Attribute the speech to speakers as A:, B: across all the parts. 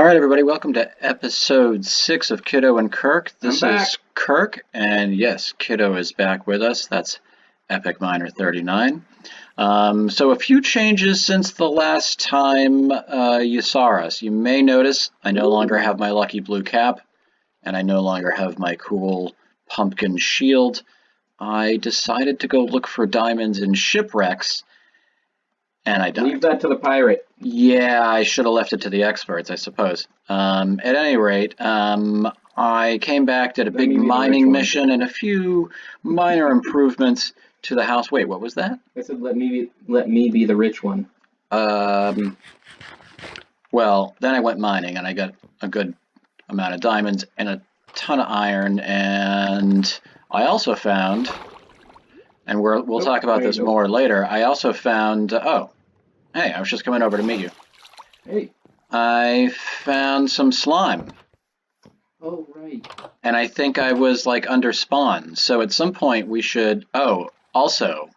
A: All right, everybody, welcome to episode 6 of Qiddo and Qirq. This is Qirq, and yes, Qiddo is back with us. That's EpicMiner 39. So a few changes since the last time you saw us. You may notice I no longer have my lucky blue cap, and I no longer have my cool pumpkin shield. I decided to go look for diamonds in shipwrecks, and I died.
B: Leave that to the pirate.
A: Yeah, I should have left it to the experts, I suppose. At any rate, I came back, did a big mining mission and a few minor improvements to the house. Wait, what was that?
B: I said, let me be the rich one.
A: Well, then I went mining and I got a good amount of diamonds and a ton of iron, and I also found, and we'll talk about this more later, I also found, oh, hey, I was just coming over to meet you.
B: Hey.
A: I found some slime.
B: Oh, right.
A: And I think I was like under spawn. So at some point we should, oh, also,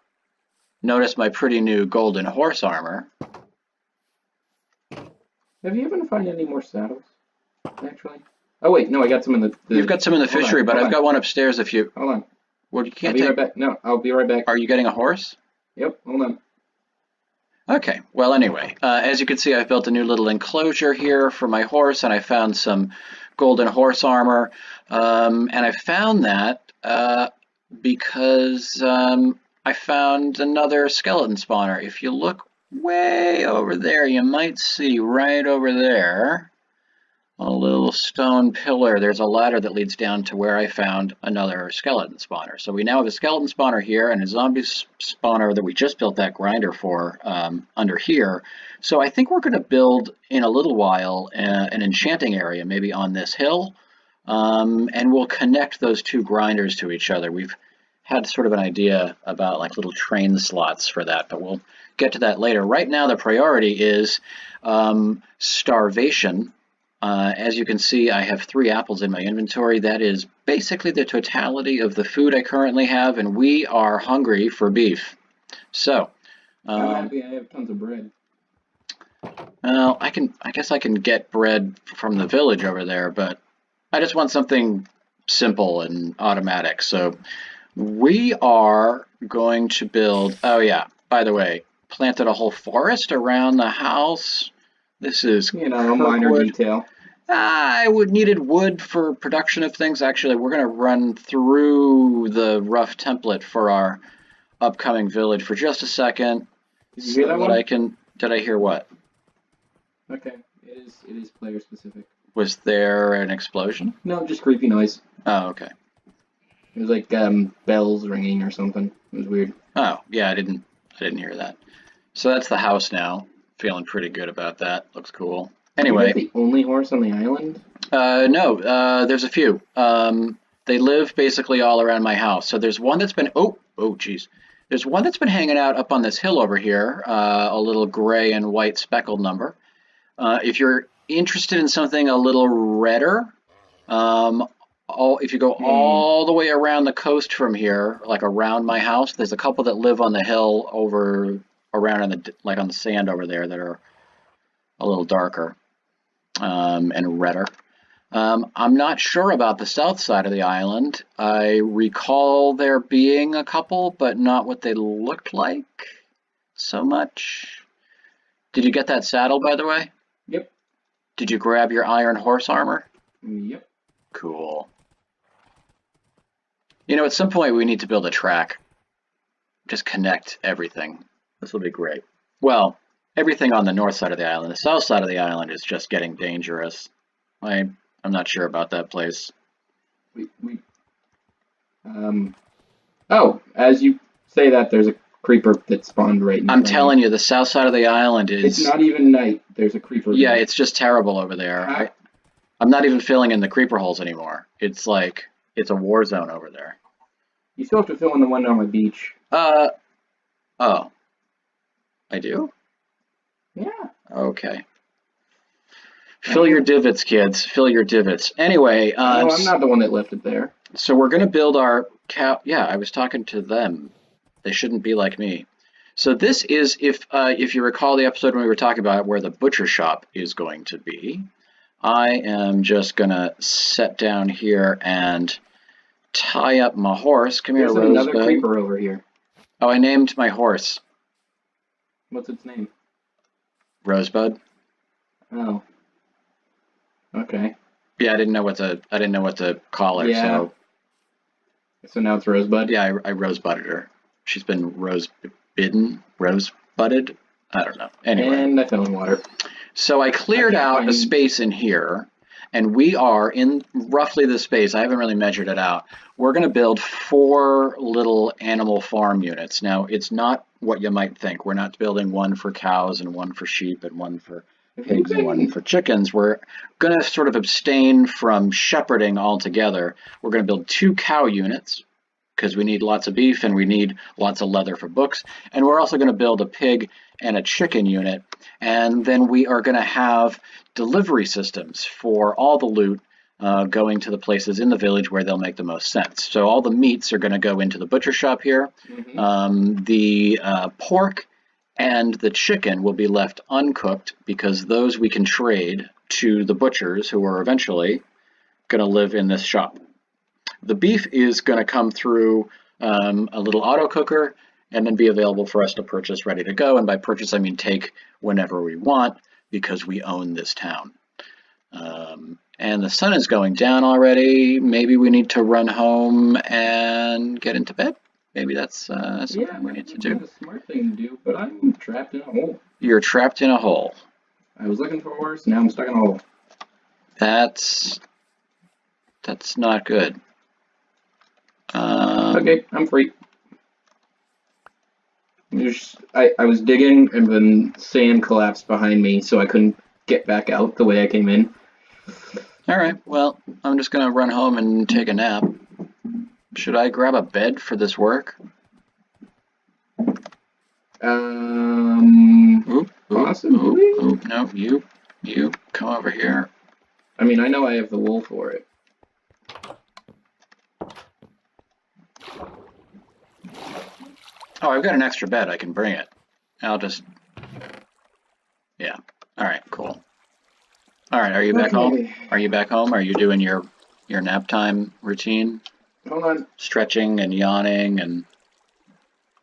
A: notice my pretty new golden horse armor.
B: Have you ever found any more saddles, actually? Oh, wait, no, I got some in the...
A: You've got some in the fishery, but I've got one upstairs if you...
B: Hold on.
A: Well, you can't
B: I'll be right back. No, I'll be right back.
A: Are you getting a horse?
B: Yep, hold on.
A: Okay, well, anyway, as you can see, I've built a new little enclosure here for my horse, and I found some golden horse armor, and I found that because I found another skeleton spawner. If you look way over there, you might see right over there a little stone pillar. There's a ladder that leads down to where I found another skeleton spawner. So we now have a skeleton spawner here and a zombie spawner that we just built that grinder for under here. So I think we're going to build in a little while an enchanting area, maybe on this hill, and we'll connect those two grinders to each other. We've had sort of an idea about like little train slots for that, but we'll get to that later. Right now the priority is starvation. As you can see, I have 3 apples in my inventory. That is basically the totality of the food I currently have, and we are hungry for beef. So,
B: I'm happy I have tons of bread.
A: Well, I guess I can get bread from the village over there, but I just want something simple and automatic. So we are going to build, oh yeah, by the way, planted a whole forest around the house. This is,
B: you know, a minor detail.
A: I needed wood for production of things. Actually, we're going to run through the rough template for our upcoming village for just a second.
B: Did you hear that one?
A: Did I hear what?
B: Okay, it is player specific.
A: Was there an explosion?
B: No, just creepy noise.
A: Oh, okay.
B: It was like bells ringing or something. It was weird.
A: Oh, yeah, I didn't hear that. So that's the house now. Feeling pretty good about that. Looks cool. Anyway.
B: Are you the only horse on the island?
A: No, there's a few. They live basically all around my house. So there's one that's been, oh, geez. There's one that's been hanging out up on this hill over here, a little gray and white speckled number. If you're interested in something a little redder, if you go all the way around the coast from here, like around my house, there's a couple that live on the hill over around on the sand over there that are a little darker and redder. I'm not sure about the south side of the island. I recall there being a couple, but not what they looked like so much. Did you get that saddle, by the way?
B: Yep.
A: Did you grab your iron horse armor?
B: Yep.
A: Cool. You know, at some point we need to build a track. Just connect everything. This will be great. Well, everything on the north side of the island. The south side of the island is just getting dangerous. I'm not sure about that place.
B: Oh, as you say that, there's a creeper that spawned right in
A: I'm telling you, the south side of the island is...
B: It's not even night. There's a creeper.
A: Yeah, it's just terrible over there. I'm not even filling in the creeper holes anymore. It's like, it's a war zone over there.
B: You still have to fill in the one on the beach.
A: Oh. I do?
B: Yeah.
A: Okay. Fill your divots, kids. Fill your divots. Anyway,
B: no, I'm not the one that left it there.
A: So we're going to build our cow. Yeah, I was talking to them. They shouldn't be like me. So this is, if you recall the episode when we were talking about where the butcher shop is going to be. I am just gonna set down here and tie up my horse. Come here,
B: There's another
A: Rosebud.
B: creeper over here.
A: Oh, I named my horse
B: What's its name?
A: Rosebud.
B: Oh. Okay.
A: Yeah, I didn't know what to call her.
B: Yeah. So now it's Rosebud?
A: Yeah, I rosebudded her. She's been rosebudded. I don't know. Anyway.
B: And I fell in water.
A: So I cleared out a space in here, and we are in roughly the space. I haven't really measured it out. We're going to build 4 little animal farm units. Now, it's not what you might think. We're not building one for cows and one for sheep and one for pigs and one for chickens. We're going to sort of abstain from shepherding altogether. We're going to build 2 cow units, because we need lots of beef and we need lots of leather for books. And we're also going to build a pig and a chicken unit. And then we are going to have delivery systems for all the loot going to the places in the village where they'll make the most sense. So all the meats are going to go into the butcher shop here. The pork and the chicken will be left uncooked because those we can trade to the butchers who are eventually going to live in this shop. The beef is going to come through a little auto cooker and then be available for us to purchase ready to go. And by purchase, I mean take whenever we want because we own this town. And the sun is going down already. Maybe we need to run home and get into bed. Maybe that's something we need to do.
B: That's a smart thing to do, but I'm trapped in a hole.
A: You're trapped in a hole.
B: I was looking for a horse, now I'm stuck in a hole.
A: That's not good.
B: Okay, I'm free. I was digging and then sand collapsed behind me, so I couldn't get back out the way I came in.
A: All right, well, I'm just going to run home and take a nap. Should I grab a bed for this work?
B: Possibly?
A: No, you come over here.
B: I mean, I know I have the wool for it.
A: Oh, I've got an extra bed. I can bring it. I'll just... Yeah. All right, cool. All right, are you back home? Are you back home? Are you doing your nap time routine?
B: Hold on.
A: Stretching and yawning and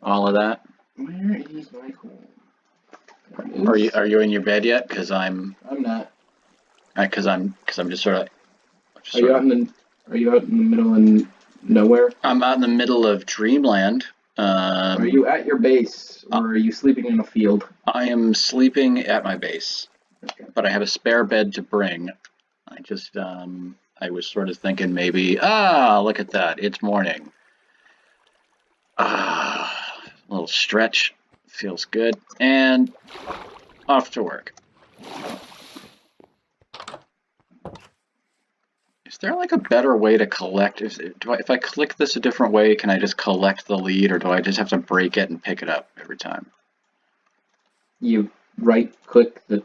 A: all of that?
B: Where is my hole?
A: Are you in your bed yet? Because I'm
B: not.
A: Because I'm just sort of.
B: Are you out in the middle of nowhere?
A: I'm out in the middle of dreamland.
B: Are you at your base, or are you sleeping in a field?
A: I am sleeping at my base, but I have a spare bed to bring. I just I was sort of thinking maybe look at that, it's morning. A little stretch feels good, and off to work. Is there like a better way to collect? If I click this a different way, can I just collect the lead, or do I just have to break it and pick it up every time?
B: You right-click the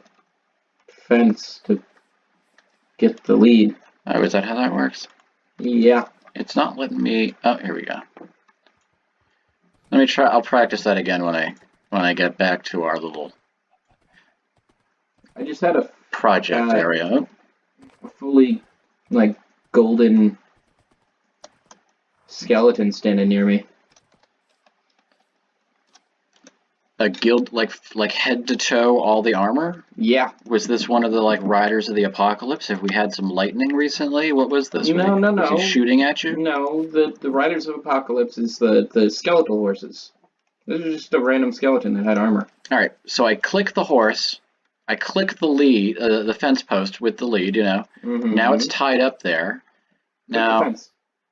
B: fence to get the lead.
A: Oh, is that how that works?
B: Yeah.
A: It's not letting me. Oh, here we go. Let me try. I'll practice that again when I get back to our little.
B: I just had a
A: project area.
B: A fully golden skeleton standing near me.
A: A guild like head to toe all the armor?
B: Yeah.
A: Was this one of the riders of the apocalypse? Have we had some lightning recently? What was this?
B: No.
A: Was he shooting at you?
B: No, the riders of apocalypse is the skeletal horses. This is just a random skeleton that had armor.
A: All right, so I click the horse. I click the lead, the fence post with the lead, Now it's tied up there. Now,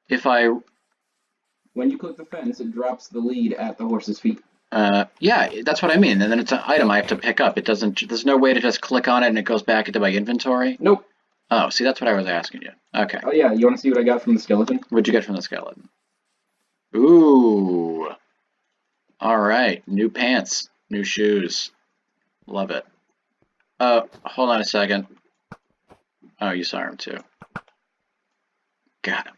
A: if
B: when you click the fence, it drops the lead at the horse's feet.
A: Yeah, that's what I mean. And then it's an item I have to pick up. There's no way to just click on it and it goes back into my inventory?
B: Nope.
A: Oh, see, that's what I was asking you. Okay.
B: Oh yeah, you want to see what I got from the skeleton?
A: What'd you get from the skeleton? Ooh. All right, new pants, new shoes. Love it. Hold on a second. Oh, you saw him too. Got him.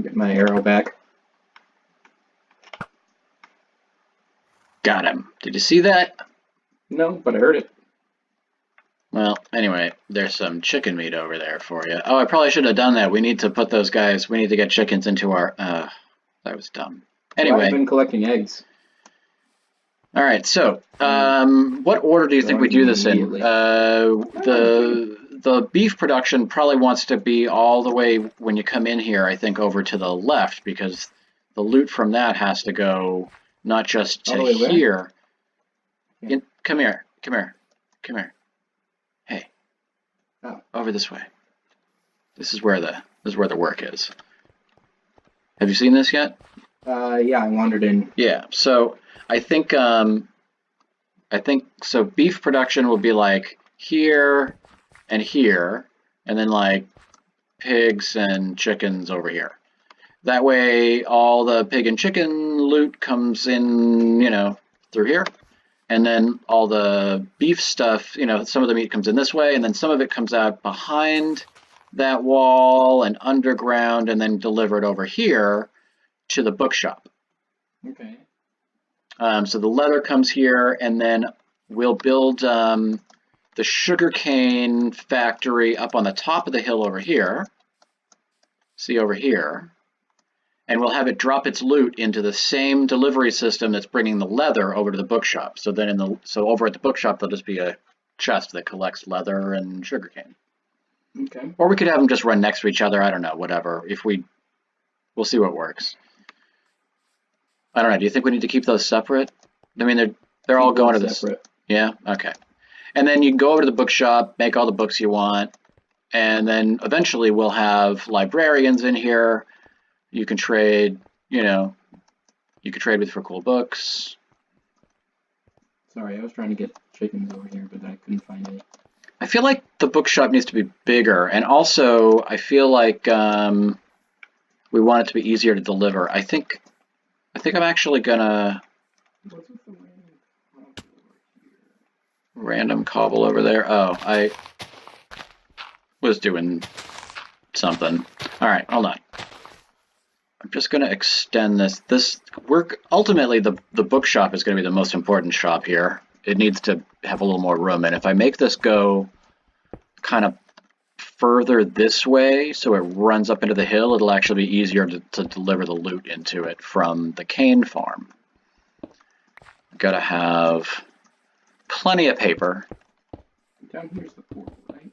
B: Get my arrow back.
A: Got him. Did you see that?
B: No, but I heard it.
A: Well, anyway, there's some chicken meat over there for you. Oh, I probably should have done that. We need to put those guys, we need to get chickens into our, that was dumb.
B: Well, I've
A: Anyway,
B: been collecting eggs.
A: all right, so, what order do you think we do this in? The beef production probably wants to be all the way when you come in here, I think, over to the left, because the loot from that has to go not just to here.
B: Yeah.
A: Come here, come here, come here. Hey,
B: oh.
A: Over this way. This is where the work is. Have you seen this yet?
B: Yeah, I wandered in.
A: Yeah, so I think so. Beef production will be like here and here, and then like pigs and chickens over here. That way, all the pig and chicken loot comes in, through here, and then all the beef stuff, some of the meat comes in this way, and then some of it comes out behind that wall and underground, and then delivered over here to the bookshop.
B: Okay.
A: So the leather comes here, and then we'll build the sugarcane factory up on the top of the hill over here. See over here. And we'll have it drop its loot into the same delivery system that's bringing the leather over to the bookshop. So then over at the bookshop, there'll just be a chest that collects leather and sugarcane.
B: Okay.
A: Or we could have them just run next to each other. I don't know, whatever. We'll see what works. I don't know. Do you think we need to keep those separate? I mean, they're all going to this. Yeah. Okay. And then you can go over to the bookshop, make all the books you want, and then eventually we'll have librarians in here. You can trade. You can trade with for cool books.
B: Sorry, I was trying to get chickens over here, but I couldn't find any.
A: I feel like the bookshop needs to be bigger, and also I feel like we want it to be easier to deliver. I think I'm actually gonna random cobble over there. Oh, I was doing something. All right, hold on. I'm just gonna extend this. This work ultimately the bookshop is gonna be the most important shop here. It needs to have a little more room, and if I make this go kind of further this way, so it runs up into the hill, it'll actually be easier to deliver the loot into it from the cane farm. Gotta have plenty of paper.
B: Down here's the portal, right?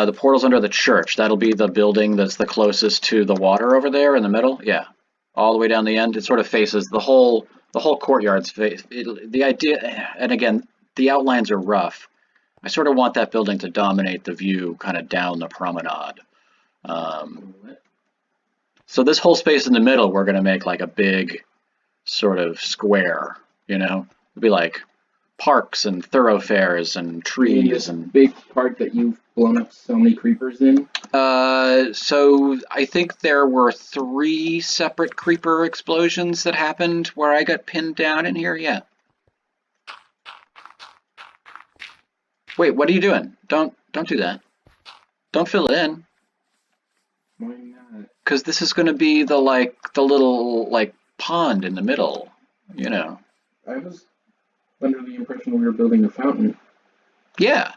A: The portal's under the church. That'll be the building that's the closest to the water over there in the middle. Yeah, all the way down the end. It sort of faces the whole courtyard's face. The idea, and again, the outlines are rough. I sort of want that building to dominate the view kind of down the promenade. So this whole space in the middle, we're going to make like a big sort of square, It'll be like parks and thoroughfares and trees and
B: big part that you've blown up so many creepers in.
A: So I think there were 3 separate creeper explosions that happened where I got pinned down in here. Yeah. Wait, what are you doing? Don't do that. Don't fill it in.
B: Why not?
A: Because this is going to be the little pond in the middle.
B: I was under the impression we were building a fountain.
A: Yeah.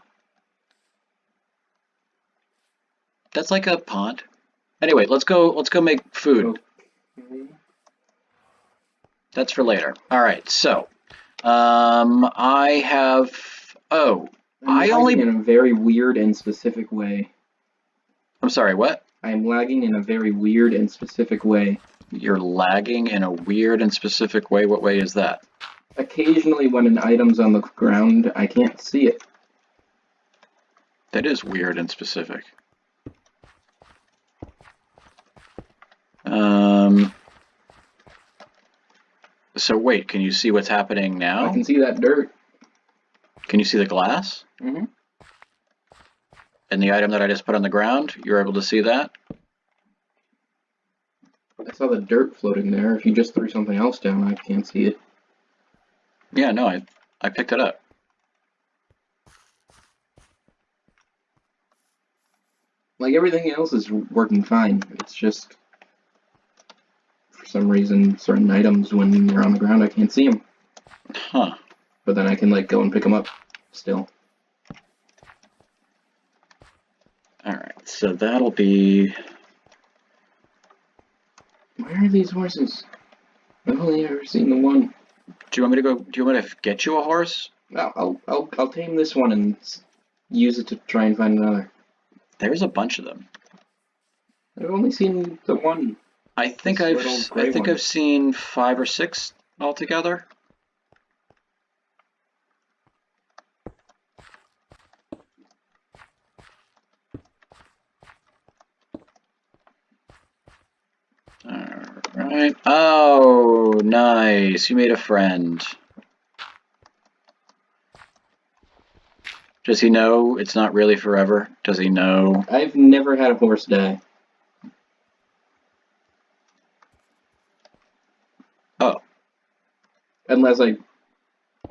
A: That's like a pond. Anyway, let's go make food.
B: Okay.
A: That's for later. All right, so I have
B: I'm lagging in a very weird and specific way.
A: I'm sorry, what?
B: I'm lagging in a very weird and specific way.
A: You're lagging in a weird and specific way? What way is that?
B: Occasionally when an item's on the ground, I can't see it.
A: That is weird and specific. So wait, can you see what's happening now?
B: I can see that dirt.
A: Can you see the glass?
B: Mm-hmm.
A: And the item that I just put on the ground, you're able to see that?
B: I saw the dirt floating there. If you just threw something else down, I can't see it.
A: Yeah, no, I picked it up.
B: Like everything else is working fine. It's just, for some reason, certain items when they're on the ground, I can't see them.
A: Huh.
B: But then I can go and pick them up still.
A: Alright, so that'll be...
B: Where are these horses? I've only ever seen the one.
A: Do you want me to go? Do you want me to get you a horse?
B: I'll tame this one and use it to try and find another.
A: There's a bunch of them.
B: I've only seen the one.
A: I think I've seen 5 or 6 altogether. Alright. Oh, nice. You made a friend. Does he know it's not really forever? Does he know?
B: I've never had a horse die.
A: Oh.
B: Unless I...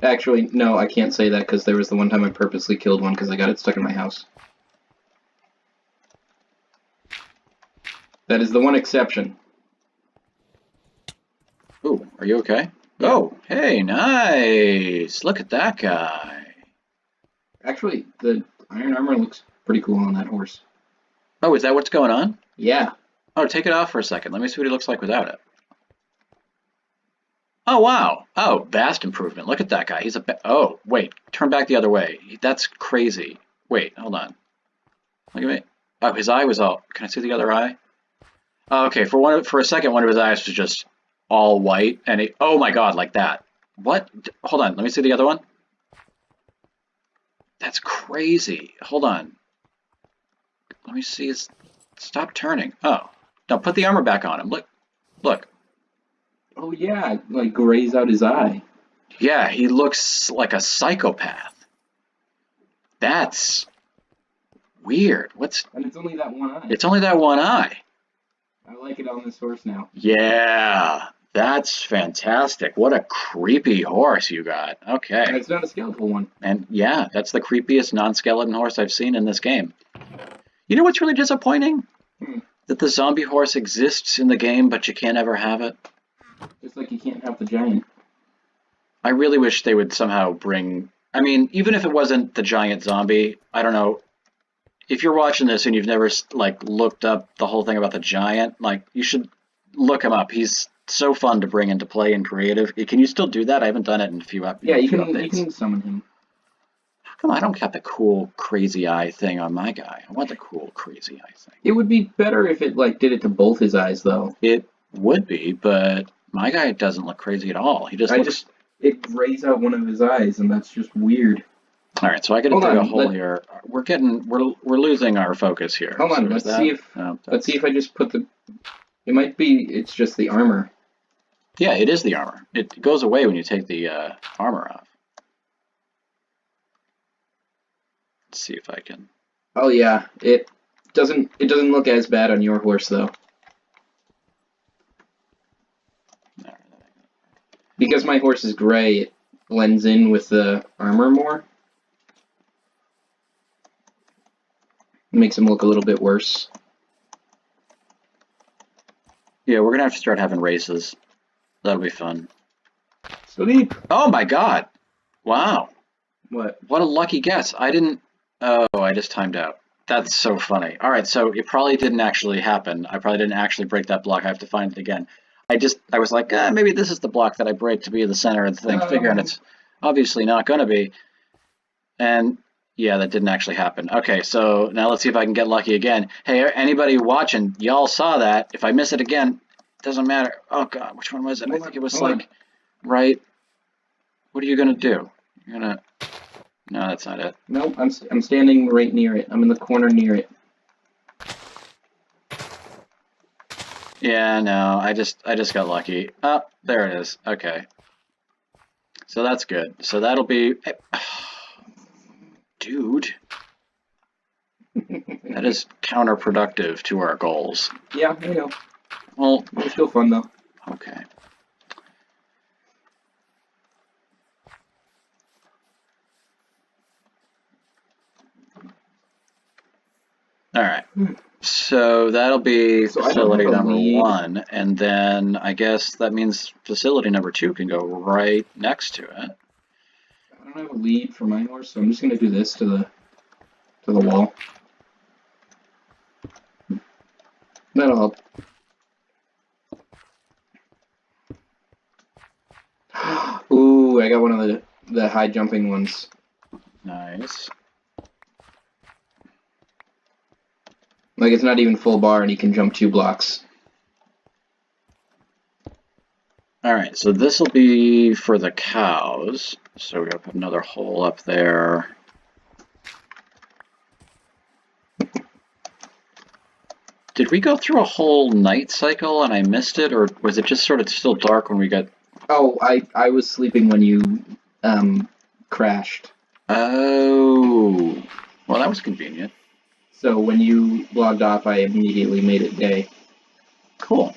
B: Actually, no, I can't say that because there was the one time I purposely killed one because I got it stuck in my house. That is the one exception.
A: Ooh, are you okay?
B: Yeah.
A: Oh, hey, nice. Look at that guy.
B: Actually, the iron armor looks pretty cool on that horse.
A: Oh, is that what's going on?
B: Yeah.
A: Oh, take it off for a second. Let me see what he looks like without it. Oh, wow. Oh, vast improvement. Look at that guy. He's a... Oh, wait. Turn back the other way. That's crazy. Wait, hold on. Look at me. Oh, his eye was all... Can I see the other eye? Oh, okay, for a second, one of his eyes was just all white, and he... Oh my god, like that. What? Hold on. Let me see the other one. That's crazy. Hold on. Let me see his... Stop turning. Oh. Now put the armor back on him. Look. Look.
B: Oh yeah, it, like grays out his eye.
A: Yeah, he looks like a psychopath. That's weird.
B: And it's only that one eye.
A: It's only that one eye.
B: I like it on this horse now.
A: Yeah, that's fantastic. What a creepy horse you got. Okay.
B: And it's not a skeletal one.
A: And yeah, that's the creepiest non-skeleton horse I've seen in this game. You know what's really disappointing? That the zombie horse exists in the game, but you can't ever have it.
B: Just like you can't have the giant.
A: I really wish they would somehow bring... I mean, even if it wasn't the giant zombie, I don't know. If you're watching this and you've never, like, looked up the whole thing about the giant, like, you should look him up. He's so fun to bring into play in creative. Can you still do that? I haven't done it in a few updates.
B: Yeah, you can summon him.
A: How come I don't got the cool crazy eye thing on my guy? I want the cool crazy eye thing.
B: It would be better if it, like, did it to both his eyes, though.
A: It would be, but my guy doesn't look crazy at all. He just looks...
B: It grays out one of his eyes, and that's just weird.
A: All right, so I got to dig a hole here. We're losing our focus here.
B: Hold on, let's see if I just put the... It might be, it's just the armor.
A: Yeah, it is the armor. It goes away when you take the armor off. Let's see if I can...
B: Oh yeah, it doesn't look as bad on your horse, though. Because my horse is gray, it blends in with the armor more. It makes him look a little bit worse.
A: Yeah, we're gonna have to start having races. That'll be fun.
B: Sweet.
A: Oh my god! Wow.
B: What?
A: What a lucky guess. I didn't... Oh, I just timed out. That's so funny. All right, so it probably didn't actually happen. I probably didn't actually break that block. I have to find it again. I was like, maybe this is the block that I break to be the center of the thing, figuring it's obviously not going to be. And yeah, that didn't actually happen. Okay, so now let's see if I can get lucky again. Hey, anybody watching, y'all saw that. If I miss it again, it doesn't matter. Oh god, which one was it? I think it was like, right. What are you going to do? You're going to... No, that's not it.
B: Nope, I'm standing right near it. I'm in the corner near it.
A: Yeah, no, I just got lucky. Oh, there it is. Okay. So that's good. So that'll be... Dude. That is counterproductive to our goals.
B: Yeah, I know.
A: Well...
B: It's still fun, though.
A: Okay. Alright. So that'll be facility number 1, and then I guess that means facility number 2 can go right next to it.
B: I don't have a lead for my horse, so I'm just gonna do this to the wall. That'll help. Ooh, I got one of the high jumping ones.
A: Nice.
B: Like, it's not even full bar and he can jump 2 blocks.
A: Alright, so this will be for the cows. So we gotta put another hole up there. Did we go through a whole night cycle and I missed it, or was it just sort of still dark when we got...
B: Oh, I was sleeping when you crashed.
A: Oh, well that was convenient.
B: So when you logged off, I immediately made it day.
A: Cool.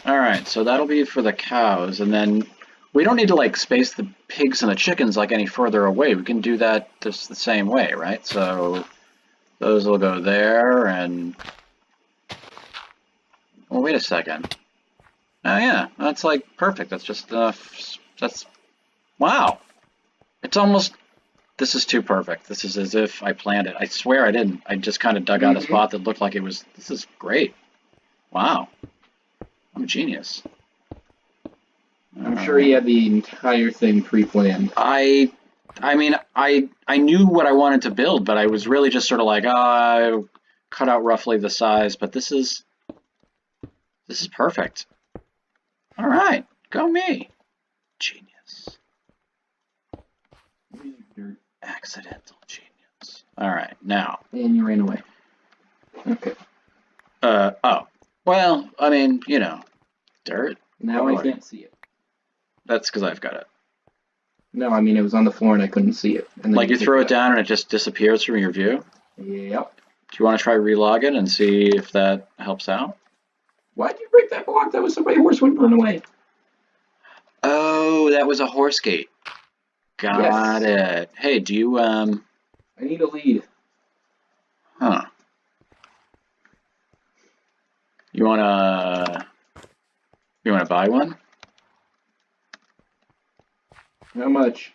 A: Alright, so that'll be for the cows, and then we don't need to like space the pigs and the chickens like any further away. We can do that just the same way, right? So those will go there, and... Well, wait a second. Oh yeah, that's like perfect. That's just that's wow. It's almost, this is too perfect. This is as if I planned it. I swear I didn't. I just kind of dug out a spot that looked like it was. This is great. Wow. I'm a genius.
B: I'm sure he had the entire thing pre-planned.
A: I mean, I knew what I wanted to build, but I was really just sort of like, I cut out roughly the size, but this is perfect. All right, go me. Genius. Accidental genius. All right, now.
B: And you ran away. Okay.
A: Oh. Well, I mean, you know, dirt.
B: Now I can't see it.
A: That's because I've got it.
B: No, I mean, it was on the floor and I couldn't see it. And then
A: like you throw it down and it just disappears from your view?
B: Yep.
A: Do you want to try relogging and see if that helps out?
B: Why'd you break that block? That was somebody horse wouldn't run away.
A: Oh, that was a horse gate. Got it. Hey, do you,
B: I need a lead.
A: Huh. You wanna buy one?
B: How much?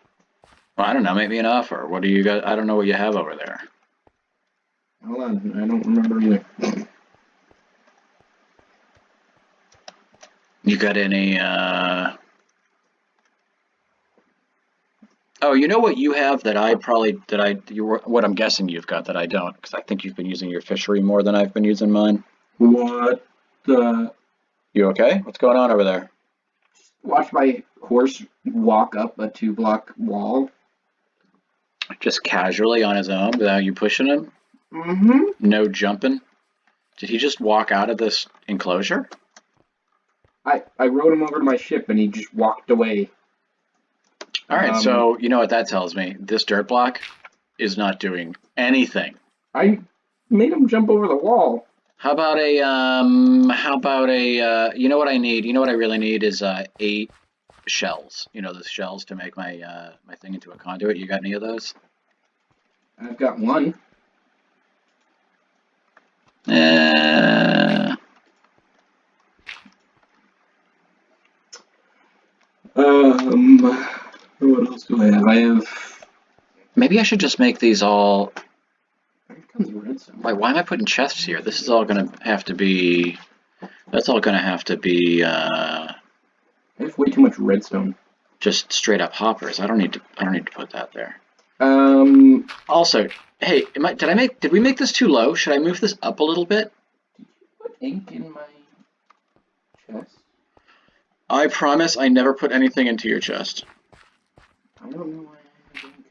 A: Well, I don't know, maybe an offer. What do you got? I don't know what you have over there.
B: Hold on, I don't remember either.
A: You got any, Oh, you know what you have that I probably, what I'm guessing you've got that I don't, because I think you've been using your fishery more than I've been using mine.
B: What the?
A: You okay? What's going on over there?
B: Watch my horse walk up a 2-block wall.
A: Just casually on his own without you pushing him?
B: Mm-hmm.
A: No jumping? Did he just walk out of this enclosure?
B: I rode him over to my ship and he just walked away.
A: All right, so you know what that tells me? This dirt block is not doing anything.
B: I made him jump over the wall.
A: How about a, you know what I need? You know what I really need is 8 shells. You know, those shells to make my my thing into a conduit. You got any of those?
B: I've got one. What else do I have? I have...
A: Maybe I should just make these all...
B: Redstone.
A: Why am I putting chests here? This is all going to have to be... That's all going to have to be...
B: I have way too much redstone.
A: Just straight up hoppers. I don't need to put that there.
B: Also,
A: hey, did we make this too low? Should I move this up a little bit?
B: Did you put ink in my chest?
A: I promise I never put anything into your chest.
B: I don't know why I have ink.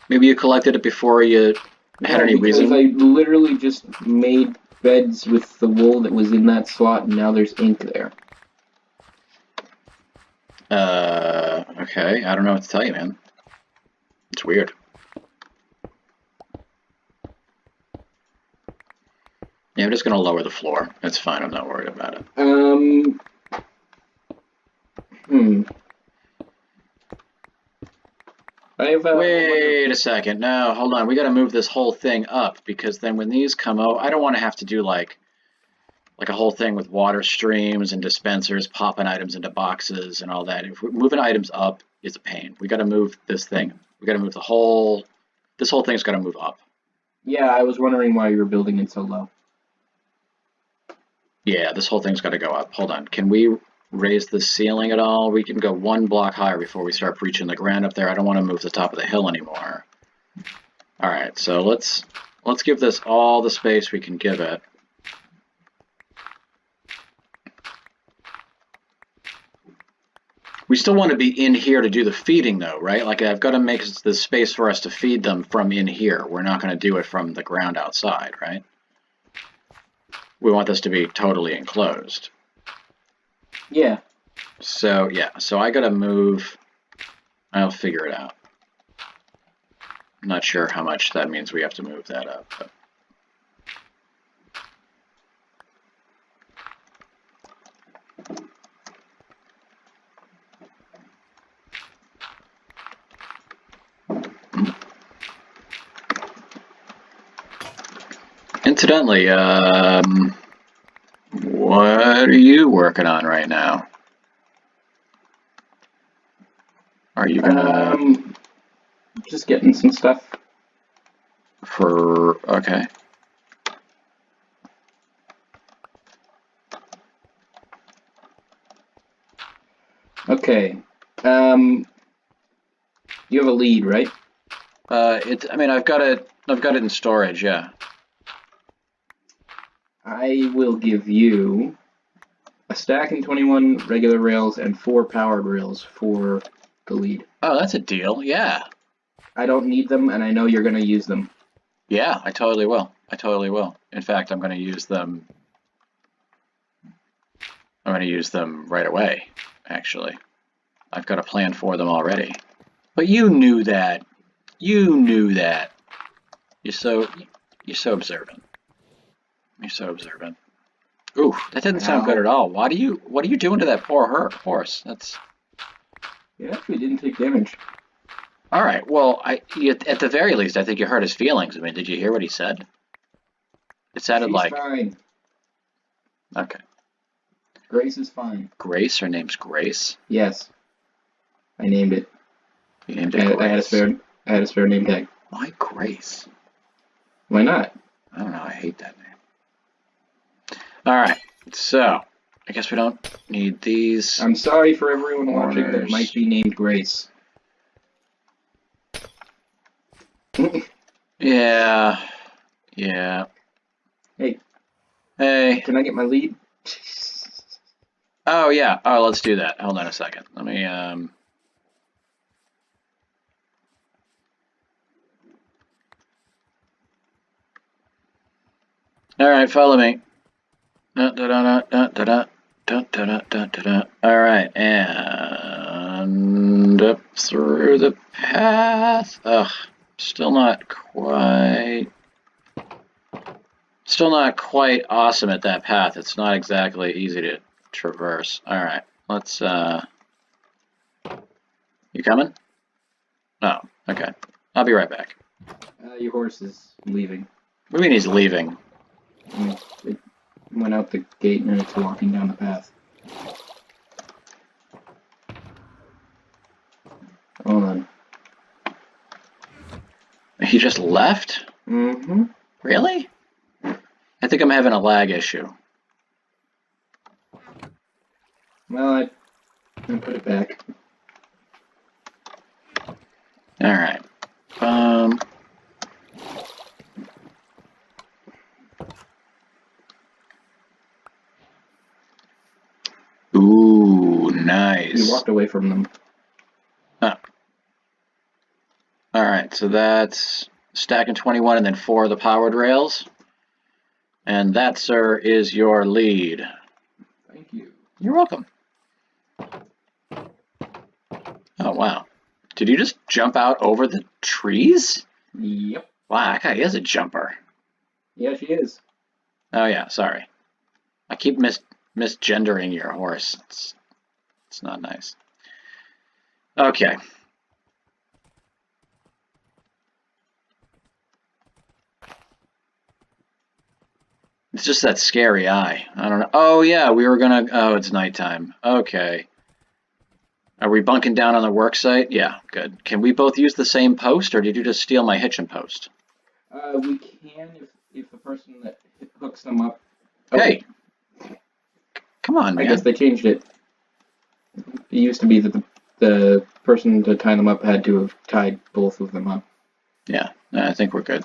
A: Maybe you collected it before you had any reason?
B: Because I literally just made beds with the wool that was in that slot, and now there's ink there.
A: Okay. I don't know what to tell you, man. It's weird. Yeah, I'm just gonna lower the floor. It's fine, I'm not worried about it. Wait a second. No, hold on. We gotta move this whole thing up, because then when these come out, I don't want to have to do like a whole thing with water streams and dispensers, popping items into boxes and all that. If we're moving items up is a pain. We gotta move this thing. We gotta move this whole thing's gotta move up.
B: Yeah, I was wondering why you were building it so low.
A: Yeah, this whole thing's got to go up. Hold on. Can we raise the ceiling at all? We can go 1 block higher before we start breaching the ground up there. I don't want to move the top of the hill anymore. All right, so let's give this all the space we can give it. We still want to be in here to do the feeding though, right? Like I've got to make the space for us to feed them from in here. We're not going to do it from the ground outside, right? We want this to be totally enclosed.
B: Yeah.
A: So yeah, so I got to move. I'll figure it out. I'm not sure how much that means we have to move that up. But. Incidentally, what are you working on right now? Are you gonna
B: just getting some stuff
A: for okay?
B: Okay. You have a lead, right?
A: I mean, I've got it in storage. Yeah.
B: I will give you a stack and 21 regular rails and 4 powered rails for the lead.
A: Oh, that's a deal. Yeah.
B: I don't need them, and I know you're going to use them.
A: Yeah, I totally will. I totally will. In fact, I'm going to use them. I'm going to use them right away. Actually, I've got a plan for them already. But you knew that. You knew that. You're so observant. You're so observant. Ooh, that didn't sound good at all. What are you doing to that poor horse? That's.
B: It actually didn't take damage.
A: All right. Well, at the very least, I think you hurt his feelings. I mean, did you hear what he said? It sounded like.
B: She's fine.
A: Okay.
B: Grace is fine.
A: Grace? Her name's Grace?
B: Yes. I named it.
A: You named it Grace?
B: I had a spare name tag.
A: Why Grace?
B: Why not?
A: I don't know. I hate that name. All right. So, I guess we don't need these.
B: I'm sorry for everyone watching that might be named Grace.
A: Yeah. Yeah.
B: Hey.
A: Hey.
B: Can I get my lead?
A: Oh, yeah. Oh, let's do that. Hold on a second. Let me, All right, follow me. All right, and up through the path. Ugh, still not quite awesome at that path. It's not exactly easy to traverse. All right, let's. You coming? Oh, okay. I'll be right back.
B: Your horse is leaving.
A: What do you mean he's leaving?
B: It went out the gate and it's walking down the path. Hold on.
A: He just left?
B: Mm-hmm.
A: Really? I think I'm having a lag issue.
B: Well, I put it back.
A: All right. Ooh, nice.
B: You walked away from them.
A: Oh. All right, so that's stacking 21 and then 4 of the powered rails. And that, sir, is your lead.
B: Thank you.
A: You're welcome. Oh, wow. Did you just jump out over the trees?
B: Yep.
A: Wow, that guy is a jumper.
B: Yeah, she is.
A: Oh, yeah, sorry. I keep misgendering your horse. It's not nice. Okay. It's just that scary eye. I don't know. Oh, yeah, we were gonna... Oh, it's nighttime. Okay. Are we bunking down on the work site? Yeah, good. Can we both use the same post, or did you just steal my hitching post?
B: We can if the person that hooks them up.
A: Oh. Hey, come on, man.
B: I guess they changed it. It used to be that the person to tie them up had to have tied both of them up.
A: Yeah, I think we're good.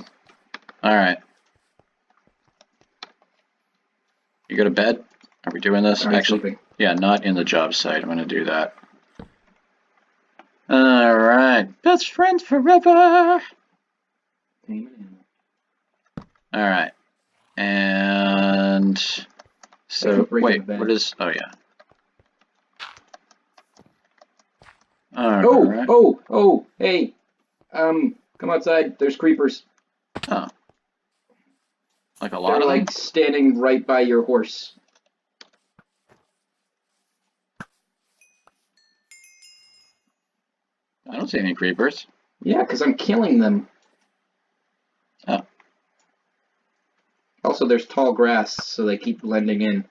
A: All right. You go to bed? Are we doing this? Actually,
B: sleeping.
A: Yeah, not in the job site. I'm going to do that. All right. Best friends forever. All right. And so, wait, what is, oh, yeah. All right.
B: Oh, hey. Come outside. There's creepers.
A: Oh. Like a lot
B: They're
A: of
B: like
A: them?
B: standing right by your horse.
A: I don't see any creepers.
B: Yeah, because I'm killing them.
A: Oh.
B: Also, there's tall grass, so they keep blending in.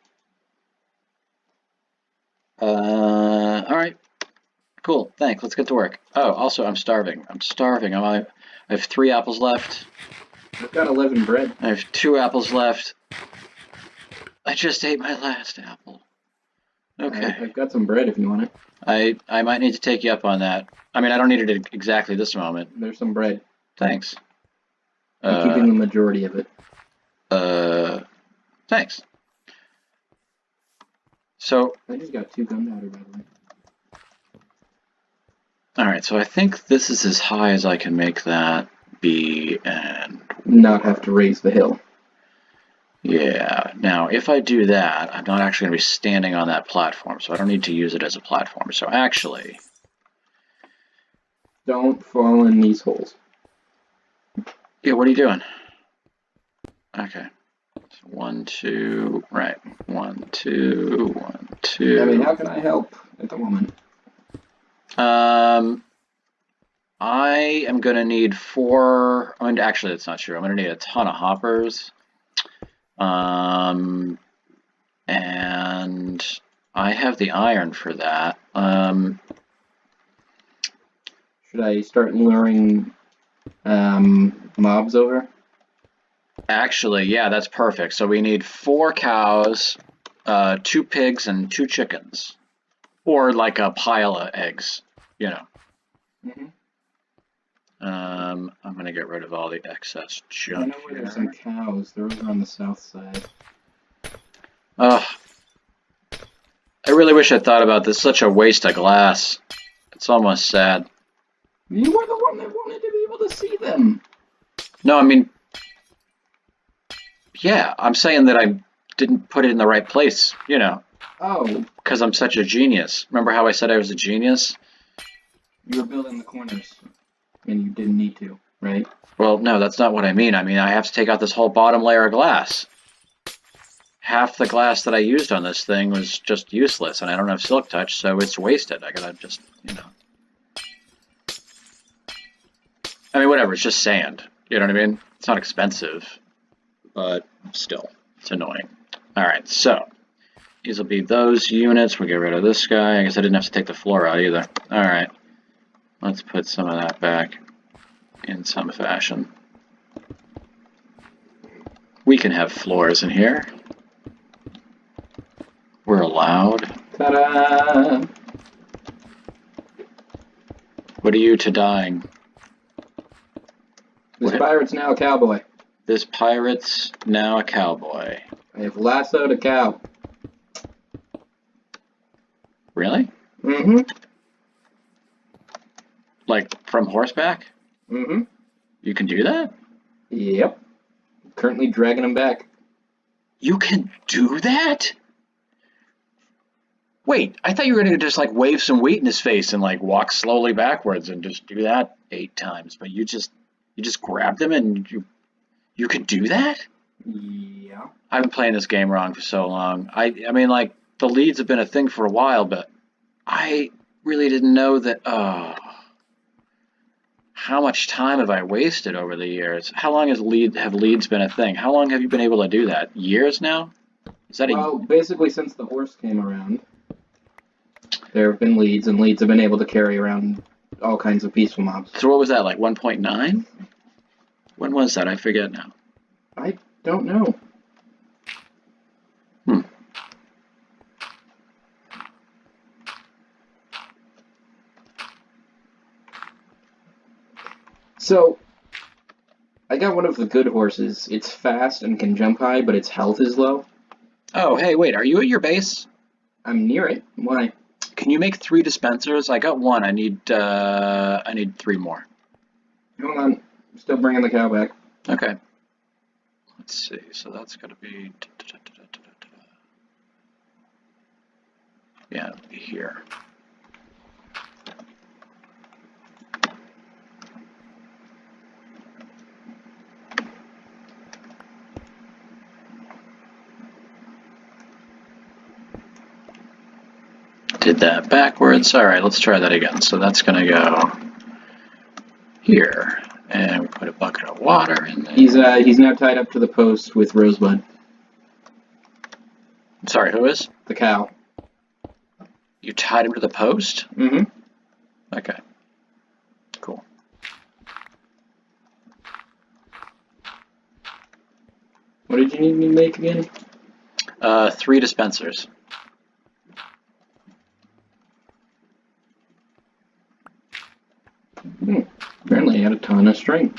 A: All right. Cool. Thanks. Let's get to work. Oh, also, I'm starving. I have 3 apples left.
B: I've got 11 bread.
A: I have 2 apples left. I just ate my last apple. Okay.
B: I've got some bread if you want it.
A: I might need to take you up on that. I mean, I don't need it at exactly this moment.
B: There's some bread.
A: Thanks.
B: I'm keeping the majority of it.
A: Thanks. So
B: I just got 2 gunpowder, by the way.
A: Alright, so I think this is as high as I can make that be, and
B: not have to raise the hill.
A: Yeah, now if I do that, I'm not actually going to be standing on that platform, so I don't need to use it as a platform. So actually...
B: Don't fall in these holes.
A: Yeah, what are you doing? Okay. So 1, 2, right. 1, 2, 1, 2.
B: I mean, how can I help at the moment?
A: I am going to need 4... I mean, actually, that's not true. I'm going to need a ton of hoppers. And I have the iron for that.
B: Should I start luring mobs over?
A: Actually, yeah, that's perfect. So we need 4 cows, 2 pigs, and 2 chickens. Or like a pile of eggs, you know.
B: Mm-hmm.
A: I'm going to get rid of all the excess junk.
B: I know where there's some cows. They're over on the south side.
A: I really wish I thought about this. Such a waste of glass. It's almost sad.
B: You were the one that wanted to be able to see them.
A: No, I mean... Yeah, I'm saying that I didn't put it in the right place, you know.
B: Oh.
A: Because I'm such a genius. Remember how I said I was a genius?
B: You were building the corners, and you didn't need to, right?
A: Well, no, that's not what I mean. I mean, I have to take out this whole bottom layer of glass. Half the glass that I used on this thing was just useless, and I don't have silk touch, so it's wasted. I gotta just, you know. I mean, whatever, it's just sand. You know what I mean? It's not expensive, but still, it's annoying. Alright, so, these will be those units. We'll get rid of this guy. I guess I didn't have to take the floor out either. Alright, let's put some of that back in some fashion. We can have floors in here. We're allowed.
B: Ta-da!
A: What are you to dying?
B: This pirate's now a cowboy.
A: This pirate's now a cowboy.
B: I have lassoed a cow.
A: Really?
B: Mm-hmm.
A: Like, from horseback?
B: Mm-hmm.
A: You can do that?
B: Yep. Currently dragging him back.
A: You can do that? Wait, I thought you were going to just, like, wave some wheat in his face and, like, walk slowly backwards and just do that 8 times. But you just grabbed him and you could do that?
B: Yeah.
A: I've been playing this game wrong for so long. I mean, like, the leads have been a thing for a while, but I really didn't know that, how much time have I wasted over the years? How long have leads been a thing? How long have you been able to do that? Years now? Is that
B: well, basically since the horse came around, there have been leads, and leads have been able to carry around all kinds of peaceful mobs.
A: So what was that, like 1.9? When was that? I forget now.
B: I don't know. So, I got one of the good horses. It's fast and can jump high, but its health is low.
A: Oh, hey, wait, are you at your base?
B: I'm near it. Why?
A: Can you make 3 dispensers? I got 1. I need 3 more.
B: Hold on. I'm still bringing the cow back.
A: Okay. Let's see. So that's going to be... Yeah, it'll be here. Did that backwards. All right, let's try that again. So that's going to go here. And we put a bucket of water in there.
B: He's now tied up to the post with Rosebud.
A: Sorry, who is?
B: The cow.
A: You tied him to the post?
B: Mm-hmm.
A: Okay. Cool.
B: What did you need me to make again?
A: 3 dispensers.
B: Apparently I had a ton of string.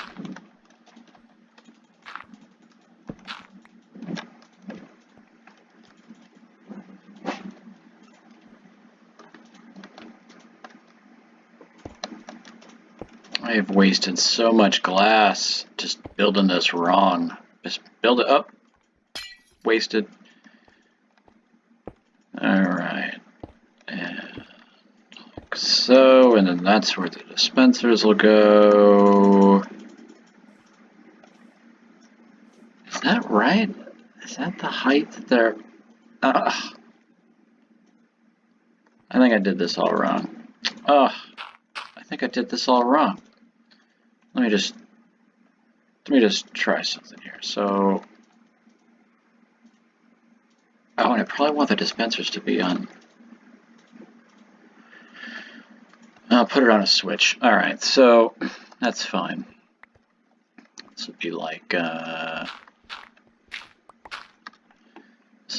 A: I have wasted so much glass just building this wrong. Just build it up. Wasted. Alright. And like so, and then that's where the dispensers will go. Is that right? Is that the height that they're... I think I did this all wrong. I think I did this all wrong. Let me just try something here. So, and I probably want the dispensers to be on. I'll put it on a switch. All right, so that's fine. This would be like this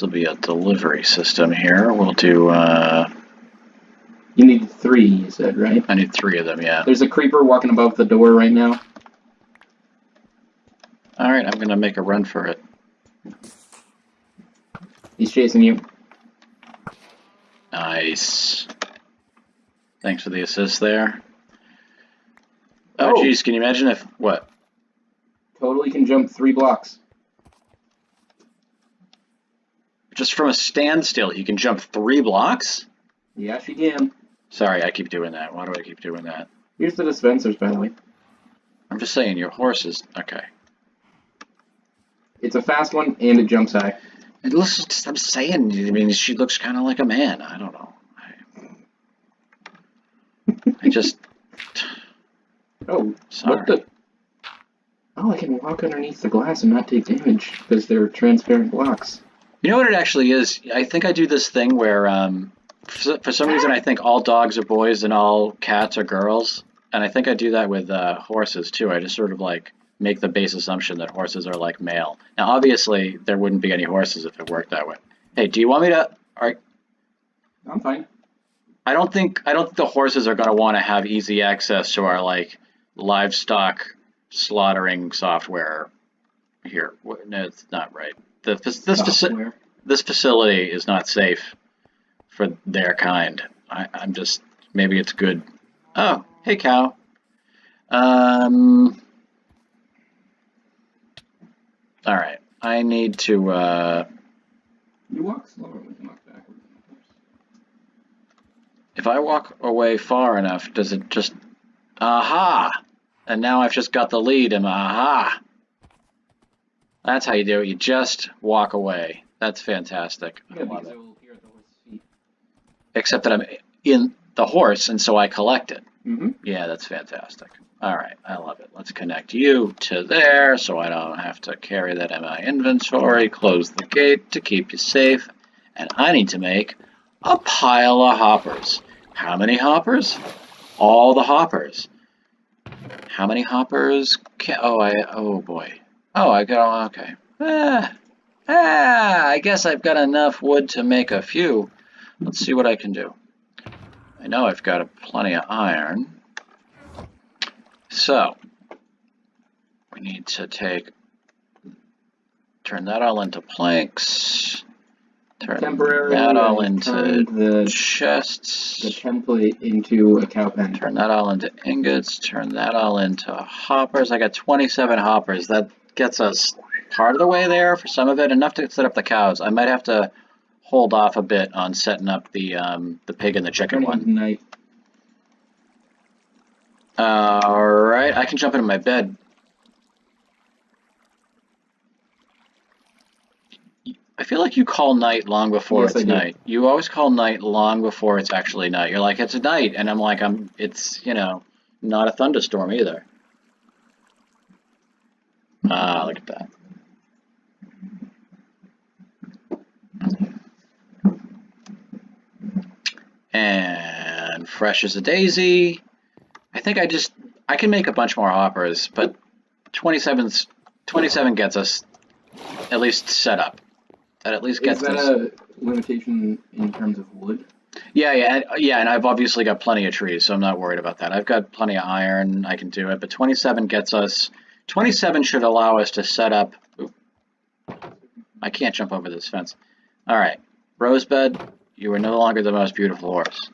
A: will be a delivery system here. We'll do.
B: You need 3, you said, right?
A: I need 3 of them, yeah.
B: There's a creeper walking above the door right now.
A: Alright, I'm gonna make a run for it.
B: He's chasing you.
A: Nice. Thanks for the assist there. Oh, geez, can you imagine if... What?
B: Totally can jump 3 blocks.
A: Just from a standstill, you can jump 3 blocks?
B: Yeah, she can.
A: Sorry, I keep doing that. Why do I keep doing that?
B: Here's the dispensers, by the way.
A: I'm just saying, your horse is... Okay.
B: It's a fast one, and it jumps high.
A: It looks... I'm saying, I mean, she looks kind of like a man. I don't know. I just...
B: Oh,
A: sorry.
B: What the... Oh, I can walk underneath the glass and not take damage, because they're transparent blocks.
A: You know what it actually is? I think I do this thing where... For some reason, I think all dogs are boys and all cats are girls, and I think I do that with horses too. I just sort of like make the base assumption that horses are like male. Now, obviously, there wouldn't be any horses if it worked that way. Hey, do you want me to?
B: I'm fine.
A: I don't think the horses are going to want to have easy access to our like livestock slaughtering software here. No, it's not right. This facility is not safe for their kind. I'm just, maybe it's good. Oh, hey cow. All right, I need to,
B: You walk slower when you walk backwards.
A: if I walk away far enough, does it just, aha! And now I've just got the lead and aha! That's how you do it, you just walk away. That's fantastic. I love it. Except that I'm in the horse, and so I collect it.
B: Mm-hmm.
A: Yeah, that's fantastic. All right, I love it. Let's connect you to there so I don't have to carry that in my inventory. Close the gate to keep you safe. And I need to make a pile of hoppers. How many hoppers? All the hoppers. How many hoppers? Oh boy. Oh, I got, okay. I guess I've got enough wood to make a few. Let's see what I can do. I know I've got plenty of iron. So, we need to turn that all into planks. Turn that all into chests.
B: The template into a cow pen.
A: Turn that all into ingots. Turn that all into hoppers. I got 27 hoppers. That gets us part of the way there for some of it. Enough to set up the cows. I might have to hold off a bit on setting up the pig and the chicken one.
B: Night.
A: All right, I can jump into my bed. I feel like you call night long before it's night. You always call night long before it's actually night. You're like, it's night, and I'm like, it's, you know, not a thunderstorm either. Ah, look at that. And fresh as a daisy. I think I can make a bunch more hoppers, but 27 gets us at least set up. That at least gets us.
B: Is that a limitation in terms of wood?
A: Yeah, and I've obviously got plenty of trees, so I'm not worried about that. I've got plenty of iron, I can do it, but 27 gets us. 27 should allow us to set up. Ooh, I can't jump over this fence. All right, Rosebud, you are no longer the most beautiful horse.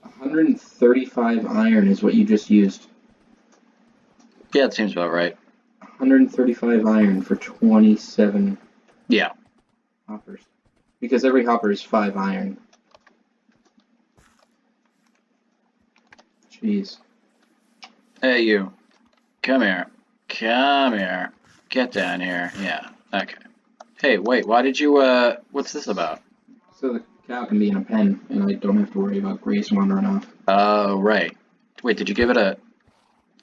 B: 135 iron is what you just used.
A: Yeah, it seems about right.
B: 135 iron for 27.
A: Yeah.
B: Hoppers. Because every hopper is 5 iron. Jeez.
A: Hey, you. Come here. Come here. Get down here. Yeah. Okay. Hey, wait, why did you, what's this about?
B: So the cow can be in a pen, and I don't have to worry about Grace wandering off.
A: Oh, right. Wait, did you give it a...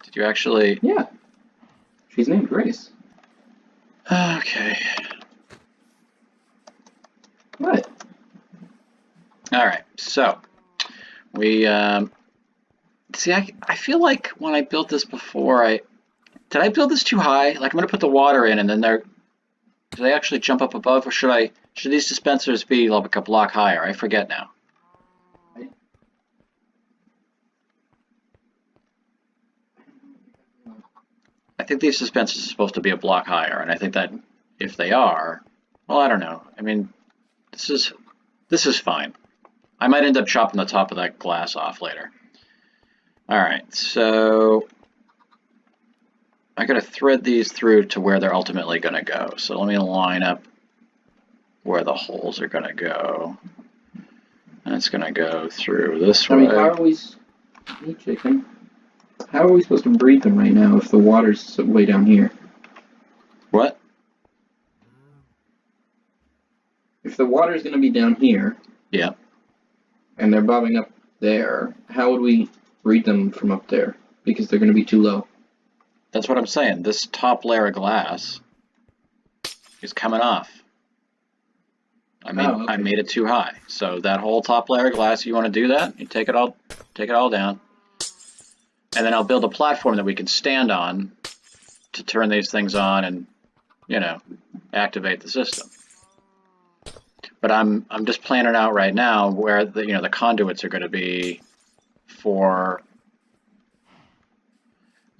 A: Did you actually...
B: Yeah. She's named Grace.
A: Okay.
B: What?
A: Alright, so... We, See, I feel like when I built this before, Did I build this too high? Like, I'm going to put the water in, and then do they actually jump up above, or should these dispensers be like a block higher? I forget now. I think these dispensers are supposed to be a block higher, and I think that if they are, well, I don't know. I mean, this is fine. I might end up chopping the top of that glass off later. Alright, so I gotta thread these through to where they're ultimately gonna go. So let me line up where the holes are gonna go. And it's gonna go through this way.
B: I mean, how are we... Hey, chicken. How are we supposed to breed them right now if the water's way down here?
A: What?
B: If the water's gonna be down here...
A: Yeah.
B: And they're bobbing up there, how would we breed them from up there? Because they're gonna be too low.
A: That's what I'm saying. This top layer of glass is coming off. I made it too high. So that whole top layer of glass, you want to do that? You take it all down. And then I'll build a platform that we can stand on to turn these things on and, you know, activate the system. But I'm just planning out right now where the conduits are going to be for.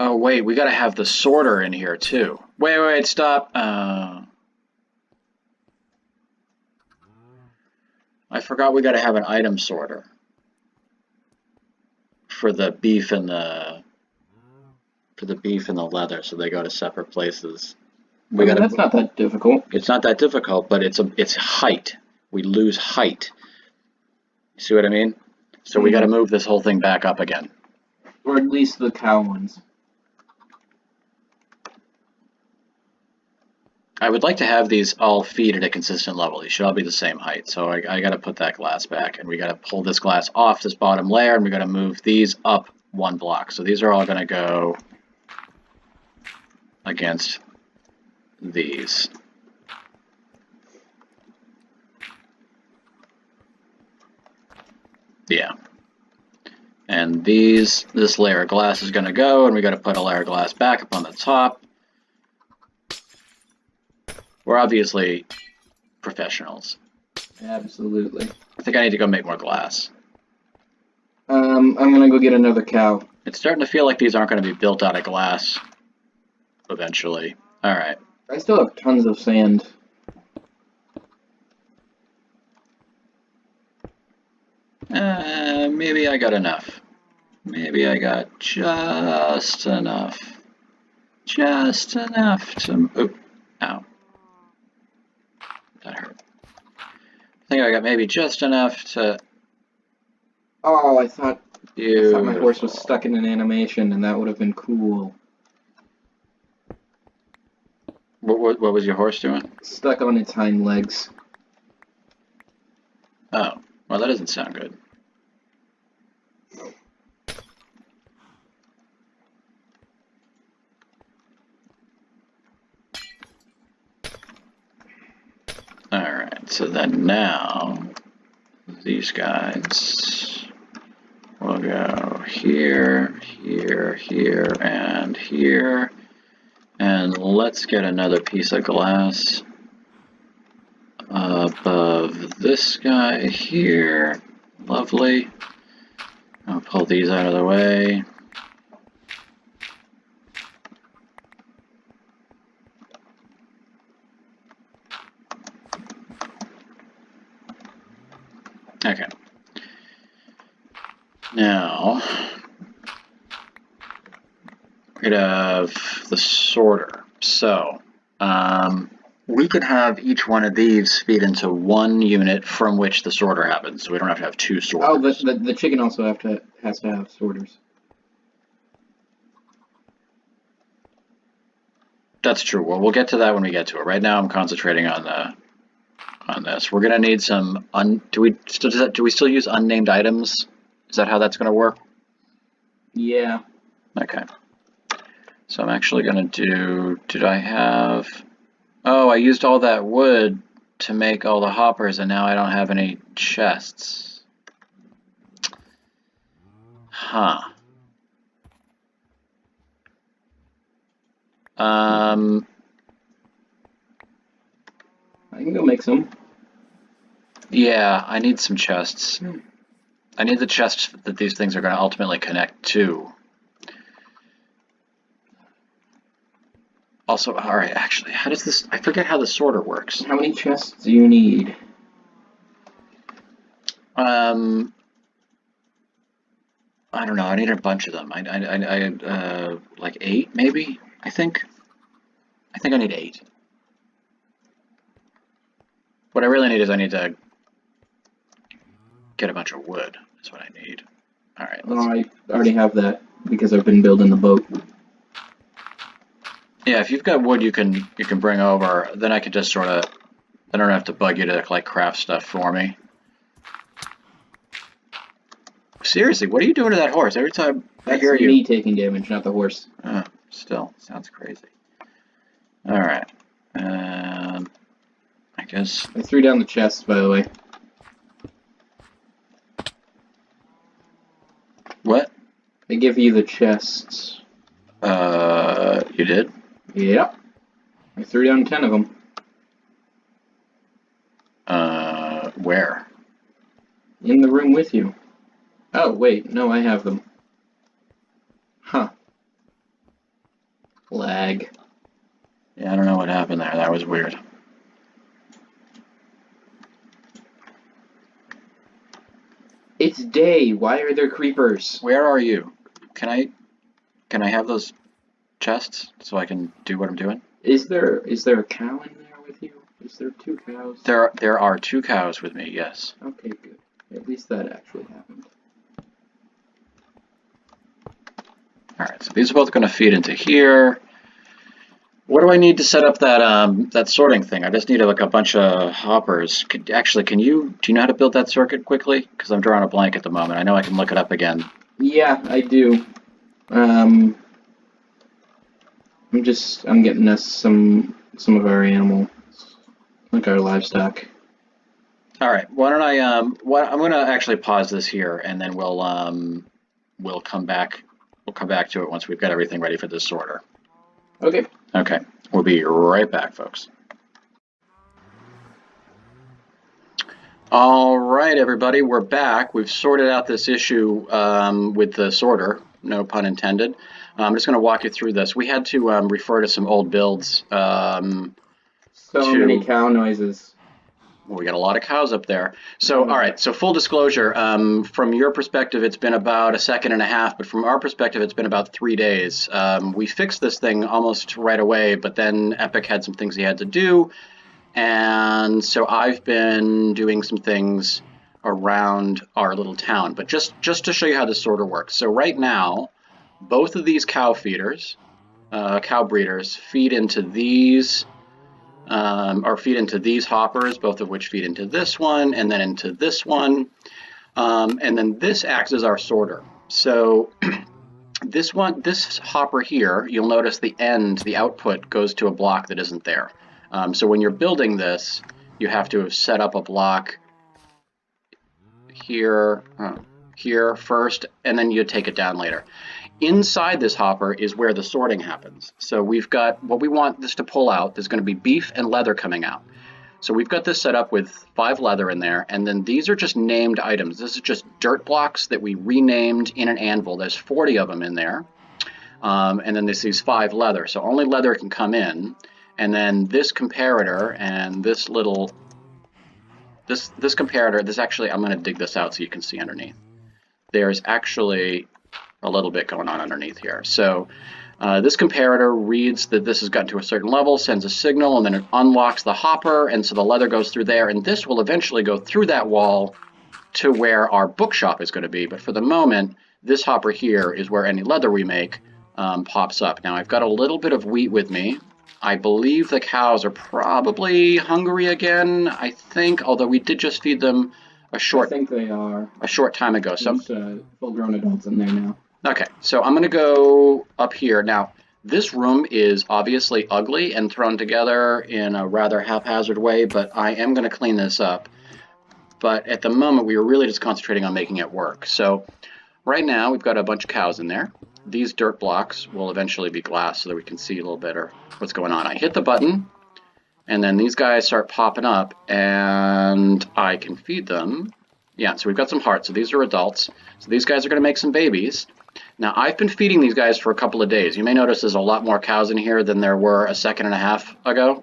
A: Oh wait, we got to have the sorter in here too. Wait, stop. I forgot we got to have an item sorter for the beef and the leather, so they go to separate places.
B: That's not that difficult.
A: It's not that difficult, but it's height. We lose height. You see what I mean? So we got to move this whole thing back up again.
B: Or at least the cow ones.
A: I would like to have these all feed at a consistent level. These should all be the same height. So I got to put that glass back, and we got to pull this glass off this bottom layer, and we got to move these up 1 block. So these are all going to go against these. Yeah. And this layer of glass is going to go, and we got to put a layer of glass back up on the top. We're obviously professionals.
B: Absolutely.
A: I think I need to go make more glass.
B: I'm gonna go get another cow.
A: It's starting to feel like these aren't going to be built out of glass eventually. All right.
B: I still have tons of sand.
A: Maybe I got enough. Maybe I got just enough. Just enough to... Oop. Ow. That hurt. I think I got maybe just enough to...
B: Oh, I thought my horse was
A: Beautiful.
B: stuck in an animation, and that would have been cool.
A: What was your horse doing?
B: Stuck on its hind legs.
A: Oh, well, that doesn't sound good. Alright, so then now, these guys will go here, here, here, and here. And let's get another piece of glass above this guy here. Lovely. I'll pull these out of the way. Okay. Now, we're going to have the sorter. So, we could have each one of these feed into one unit from which the sorter happens, so we don't have to have two sorters.
B: Oh, the chicken also has to have sorters.
A: That's true. Well, we'll get to that when we get to it. Right now, I'm concentrating on this. We're gonna need some. Do we still use unnamed items? Is that how that's gonna work?
B: Yeah.
A: Okay. So I'm actually gonna do. Did I have? Oh, I used all that wood to make all the hoppers, and now I don't have any chests. Huh.
B: I can go make some.
A: Yeah, I need some chests. I need the chests that these things are going to ultimately connect to. Also, alright, actually, how does this... I forget how the sorter works.
B: How many chests do you need?
A: I don't know, I need a bunch of them. Like 8, maybe? I think I need 8. What I really need is I need to get a bunch of wood. That's what I need. Alright, let's...
B: Oh, I already have that because I've been building the boat.
A: Yeah, if you've got wood you can bring over, then I could just sort of... I don't have to bug you to, like, craft stuff for me. Seriously, what are you doing to that horse? Every time I hear you...
B: That's me taking damage, not the horse.
A: Still, sounds crazy. Alright. I guess...
B: I threw down the chests, by the way.
A: What?
B: I give you the chests.
A: You did?
B: Yep. I threw down 10 of them.
A: Where?
B: In the room with you. Oh, wait, no, I have them. Huh. Lag.
A: Yeah, I don't know what happened there. That was weird.
B: It's day. Why are there creepers?
A: Where are you? Can I have those chests so I can do what I'm doing?
B: Is there a cow in there with you? Is there 2 cows?
A: There are 2 cows with me, yes.
B: Okay, good. At least that actually happened.
A: Alright, so these are both going to feed into here. What do I need to set up that that sorting thing? I just need like a bunch of hoppers. Do you know how to build that circuit quickly? Because I'm drawing a blank at the moment. I know I can look it up again.
B: Yeah, I do. I'm getting us some of our animals, like our livestock.
A: All right. Why don't I'm going to actually pause this here, and then we'll we'll come back to it once we've got everything ready for this sorter.
B: Okay.
A: Okay, we'll be right back, folks. All right, everybody, we're back. We've sorted out this issue with the sorter, no pun intended. I'm just going to walk you through this. We had to refer to some old builds.
B: So many cow noises.
A: Well, we got a lot of cows up there. So, all right, so full disclosure, from your perspective, it's been about a second and a half, but from our perspective, it's been about 3 days. We fixed this thing almost right away, but then Epic had some things he had to do. And so I've been doing some things around our little town, but just to show you how this sorter works. So right now, both of these cow feeders, cow breeders, feed into these, or feed into these hoppers, both of which feed into this one and then into this one. And then this acts as our sorter. So this hopper here, you'll notice the output goes to a block that isn't there. So when you're building this, you have to have set up a block here, here first, and then you take it down later. Inside this hopper is where the sorting happens. So we've got what we want this to pull out. There's going to be beef and leather coming out. So we've got this set up with 5 leather in there, and then these are just named items. This is just dirt blocks that we renamed in an anvil. There's 40 of them in there, and then there's these 5 leather. So only leather can come in. And then this comparator and this little, this comparator, this actually, I'm going to dig this out so you can see underneath. There's actually a little bit going on underneath here. So this comparator reads that this has gotten to a certain level, sends a signal, and then it unlocks the hopper, and so the leather goes through there, and this will eventually go through that wall to where our bookshop is going to be. But for the moment, this hopper here is where any leather we make pops up. Now I've got a little bit of wheat with me. I believe the cows are probably hungry again, I think, although we did just feed them a short time ago.
B: There's full-grown adults in there now.
A: Okay, so I'm going to go up here. Now, this room is obviously ugly and thrown together in a rather haphazard way, but I am going to clean this up. But at the moment, we were really just concentrating on making it work. So right now, we've got a bunch of cows in there. These dirt blocks will eventually be glass so that we can see a little better what's going on. I hit the button, and then these guys start popping up, and I can feed them. Yeah, so we've got some hearts. So these are adults. So these guys are going to make some babies. Now, I've been feeding these guys for a couple of days. You may notice there's a lot more cows in here than there were a second and a half ago.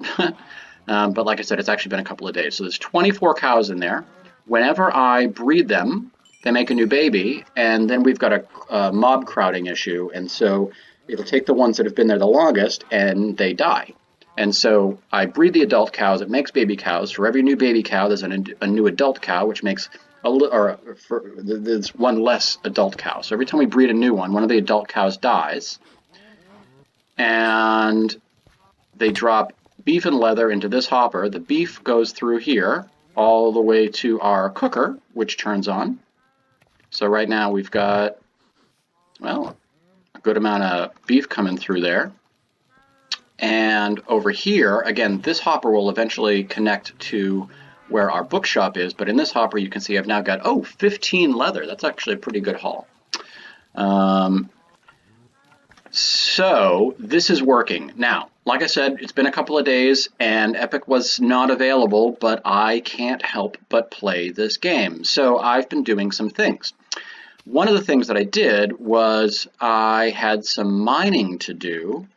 A: But like I said, it's actually been a couple of days. So there's 24 cows in there. Whenever I breed them, they make a new baby, and then we've got a mob crowding issue, and so it'll take the ones that have been there the longest, and they die. And so I breed the adult cows. It makes baby cows. For every new baby cow, there's a new adult cow, which makes there's one less adult cow. So every time we breed a new one of the adult cows dies, and they drop beef and leather into this hopper. The beef goes through here all the way to our cooker, which turns on. So right now we've got, well, a good amount of beef coming through there. And over here, again, this hopper will eventually connect to where our bookshop is, but in this hopper you can see I've now got, 15 leather. That's actually a pretty good haul. So this is working. Now, like I said, it's been a couple of days and Epic was not available, but I can't help but play this game. So I've been doing some things. One of the things that I did was I had some mining to do,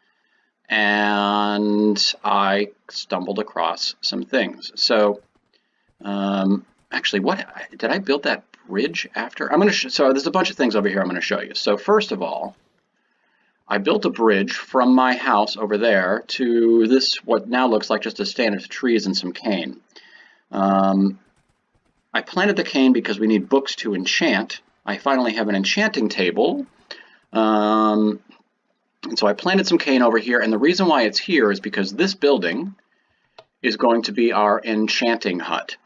A: and I stumbled across some things. So actually, did I build that bridge after? So there's a bunch of things over here I'm going to show you. So first of all, I built a bridge from my house over there to this, what now looks like just a stand of trees and some cane. I planted the cane because we need books to enchant. I finally have an enchanting table. And so I planted some cane over here, and the reason why it's here is because this building is going to be our enchanting hut.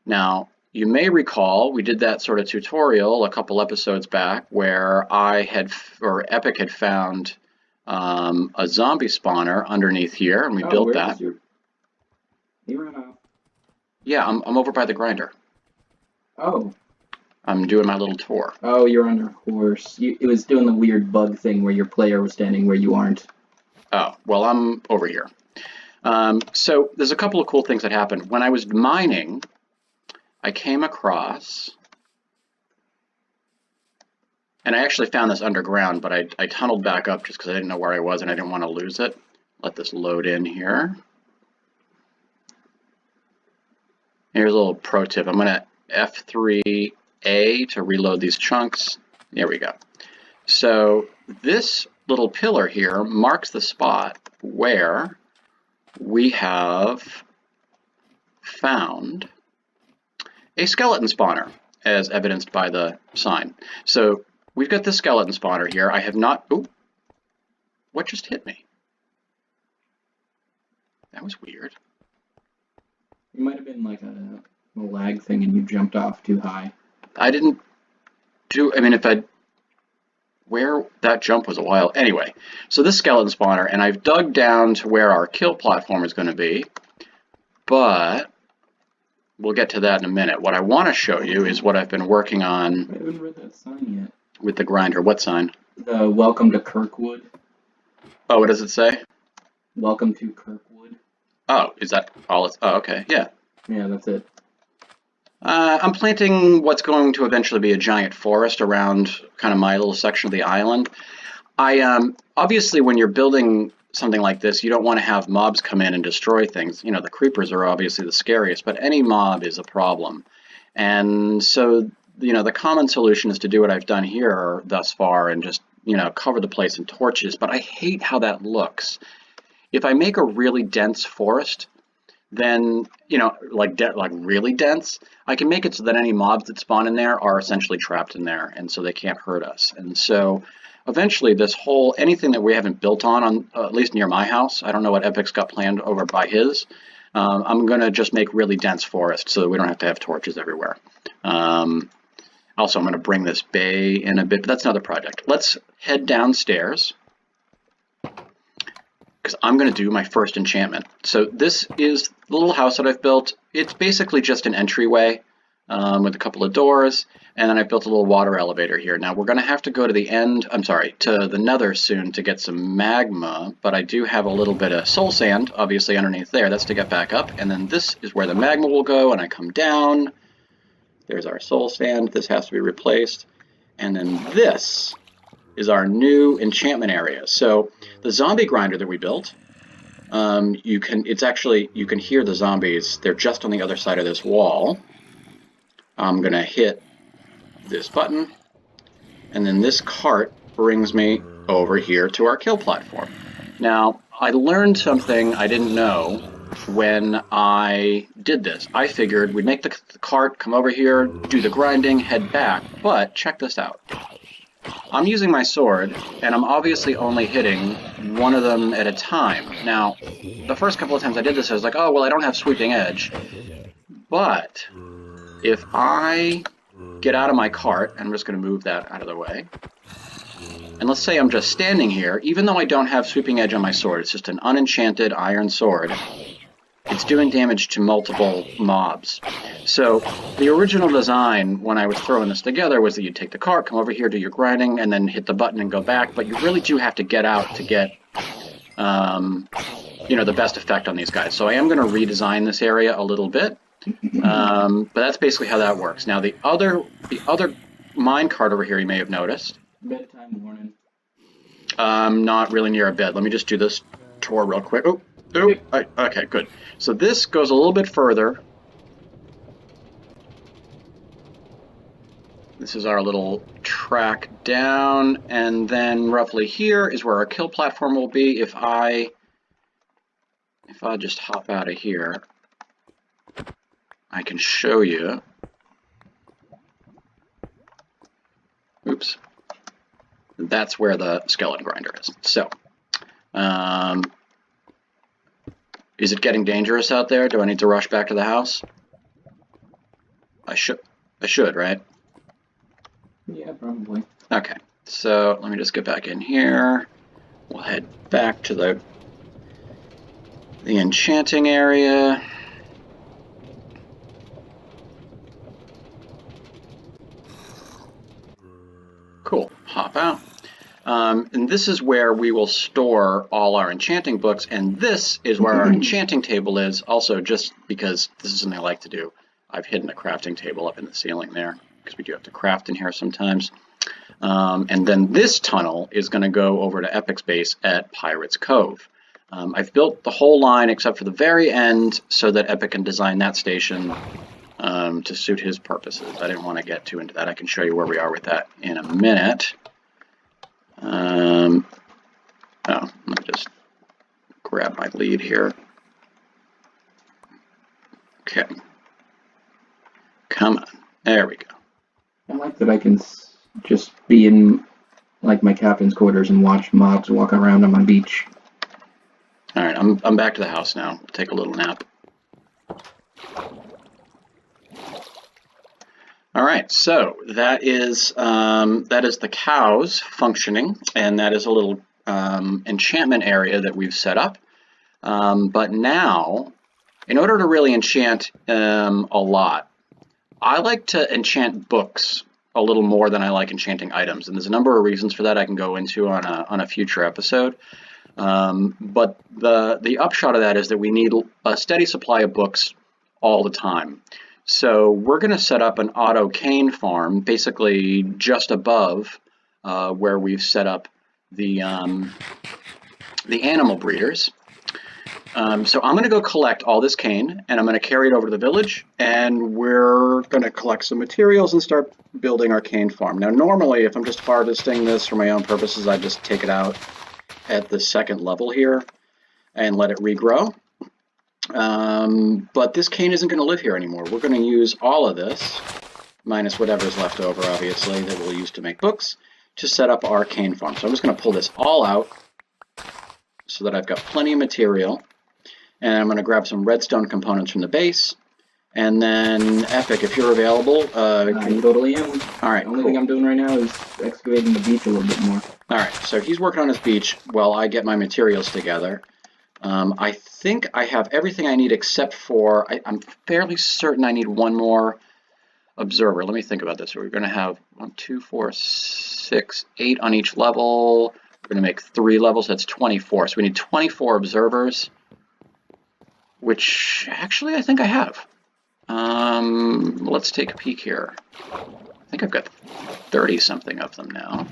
A: Now, you may recall we did that sort of tutorial a couple episodes back where Epic had found a zombie spawner underneath here, and we built that.
B: You ran off.
A: Yeah, I'm over by the grinder.
B: Oh.
A: I'm doing my little tour.
B: Oh, you're on your horse. It was doing the weird bug thing where your player was standing where you aren't.
A: Oh, well, I'm over here. So there's a couple of cool things that happened. When I was mining, I came across, and I actually found this underground, but I tunneled back up just because I didn't know where I was and I didn't want to lose it. Let this load in here. Here's a little pro tip. I'm going to F3A to reload these chunks. There we go. So this little pillar here marks the spot where we have found a skeleton spawner, as evidenced by the sign. So we've got this skeleton spawner here. I have not... Ooh, what just hit me? That was weird.
B: It might have been like a lag thing and you jumped off too high.
A: I didn't do... I mean, if I... Where that jump was a while. Anyway, so this skeleton spawner, and I've dug down to where our kill platform is going to be, but we'll get to that in a minute. What I want to show you is what I've been working on.
B: I haven't read that sign yet.
A: With the grinder. What sign?
B: The Welcome to Kirkwood.
A: Oh, what does it say?
B: Welcome to Kirkwood.
A: Oh, is that all it's... Oh, okay, yeah.
B: Yeah, that's it.
A: I'm planting what's going to eventually be a giant forest around kind of my little section of the island. Obviously, when you're building something like this, you don't want to have mobs come in and destroy things. You know, the creepers are obviously the scariest, but any mob is a problem. And so, you know, the common solution is to do what I've done here thus far and just, you know, cover the place in torches. But I hate how that looks. If I make a really dense forest, then, you know, like really dense, I can make it so that any mobs that spawn in there are essentially trapped in there, and so they can't hurt us. And so eventually this whole, anything that we haven't built on at least near my house, I don't know what Epic's got planned over by his, I'm going to just make really dense forest so that we don't have to have torches everywhere. Also, I'm going to bring this bay in a bit, but that's another project. Let's head downstairs, because I'm going to do my first enchantment. So this is the little house that I've built. It's basically just an entryway with a couple of doors, and then I built a little water elevator here. Now we're going to have to go to the end, to the nether soon to get some magma, but I do have a little bit of soul sand, obviously, underneath there. That's to get back up, and then this is where the magma will go, and I come down. There's our soul sand. This has to be replaced. And then this is our new enchantment area. So the zombie grinder that we built, you can hear the zombies. They're just on the other side of this wall. I'm gonna hit this button, and then this cart brings me over here to our kill platform. Now, I learned something I didn't know when I did this. I figured we'd make the cart, come over here, do the grinding, head back, but check this out. I'm using my sword, and I'm obviously only hitting one of them at a time. Now, the first couple of times I did this, I was like, oh, well, I don't have sweeping edge. But if I get out of my cart, and I'm just going to move that out of the way, and let's say I'm just standing here, even though I don't have sweeping edge on my sword, it's just an unenchanted iron sword, it's doing damage to multiple mobs. So the original design when I was throwing this together was that you'd take the cart, come over here, do your grinding, and then hit the button and go back, but you really do have to get out to get you know, the best effect on these guys. So I am going to redesign this area a little bit, but that's basically how that works. Now the other mine cart over here you may have noticed.
B: Bedtime warning.
A: Not really near a bed. Let me just do this tour real quick. Oh, okay, good. So this goes a little bit further. This is our little track down, and then roughly here is where our kill platform will be. If I just hop out of here, I can show you. Oops. That's where the skeleton grinder is. So, is it getting dangerous out there? Do I need to rush back to the house? I should, right?
B: Yeah, probably.
A: Okay, so let me just get back in here. We'll head back to the enchanting area. pop out. And this is where we will store all our enchanting books, and this is where our enchanting table is, also just because this is something I like to do. I've hidden a crafting table up in the ceiling there, because we do have to craft in here sometimes. And then this tunnel is going to go over to Epic's base at Pirates Cove. I've built the whole line except for the very end so that Epic can design that station to suit his purposes. I didn't want to get too into that. I can show you where we are with that in a minute. Let me just grab my lead here. Okay. Come on. There we go.
B: I like that I can just be in like my captain's quarters and watch mobs walk around on my beach.
A: All right, I'm back to the house now. We'll take a little nap. All right, so that is the cows functioning, and that is a little enchantment area that we've set up. But now, in order to really enchant a lot, I like to enchant books a little more than I like enchanting items, and there's a number of reasons for that I can go into on a future episode. But the upshot of that is that we need a steady supply of books all the time. So we're going to set up an auto cane farm, basically just above where we've set up the animal breeders. So I'm going to go collect all this cane, and I'm going to carry it over to the village, and we're going to collect some materials and start building our cane farm. Now, normally, if I'm just harvesting this for my own purposes, I just take it out at the second level here and let it regrow. But this cane isn't going to live here anymore. We're going to use all of this, minus whatever's left over, obviously, that we'll use to make books, to set up our cane farm. So I'm just going to pull this all out so that I've got plenty of material. And I'm going to grab some redstone components from the base. And then, Epic, if you're available...
B: I totally am.
A: All right,
B: The only thing I'm doing right now is excavating the beach a little bit more.
A: All right, so he's working on his beach while I get my materials together. I think I have everything I need except for, I'm fairly certain I need one more observer. Let me think about this. We're going to have 1, 2, 4, 6, 8 on each level. We're going to make 3 levels. That's 24. So we need 24 observers, which actually I think I have. Let's take a peek here. I think I've got 30-something of them now.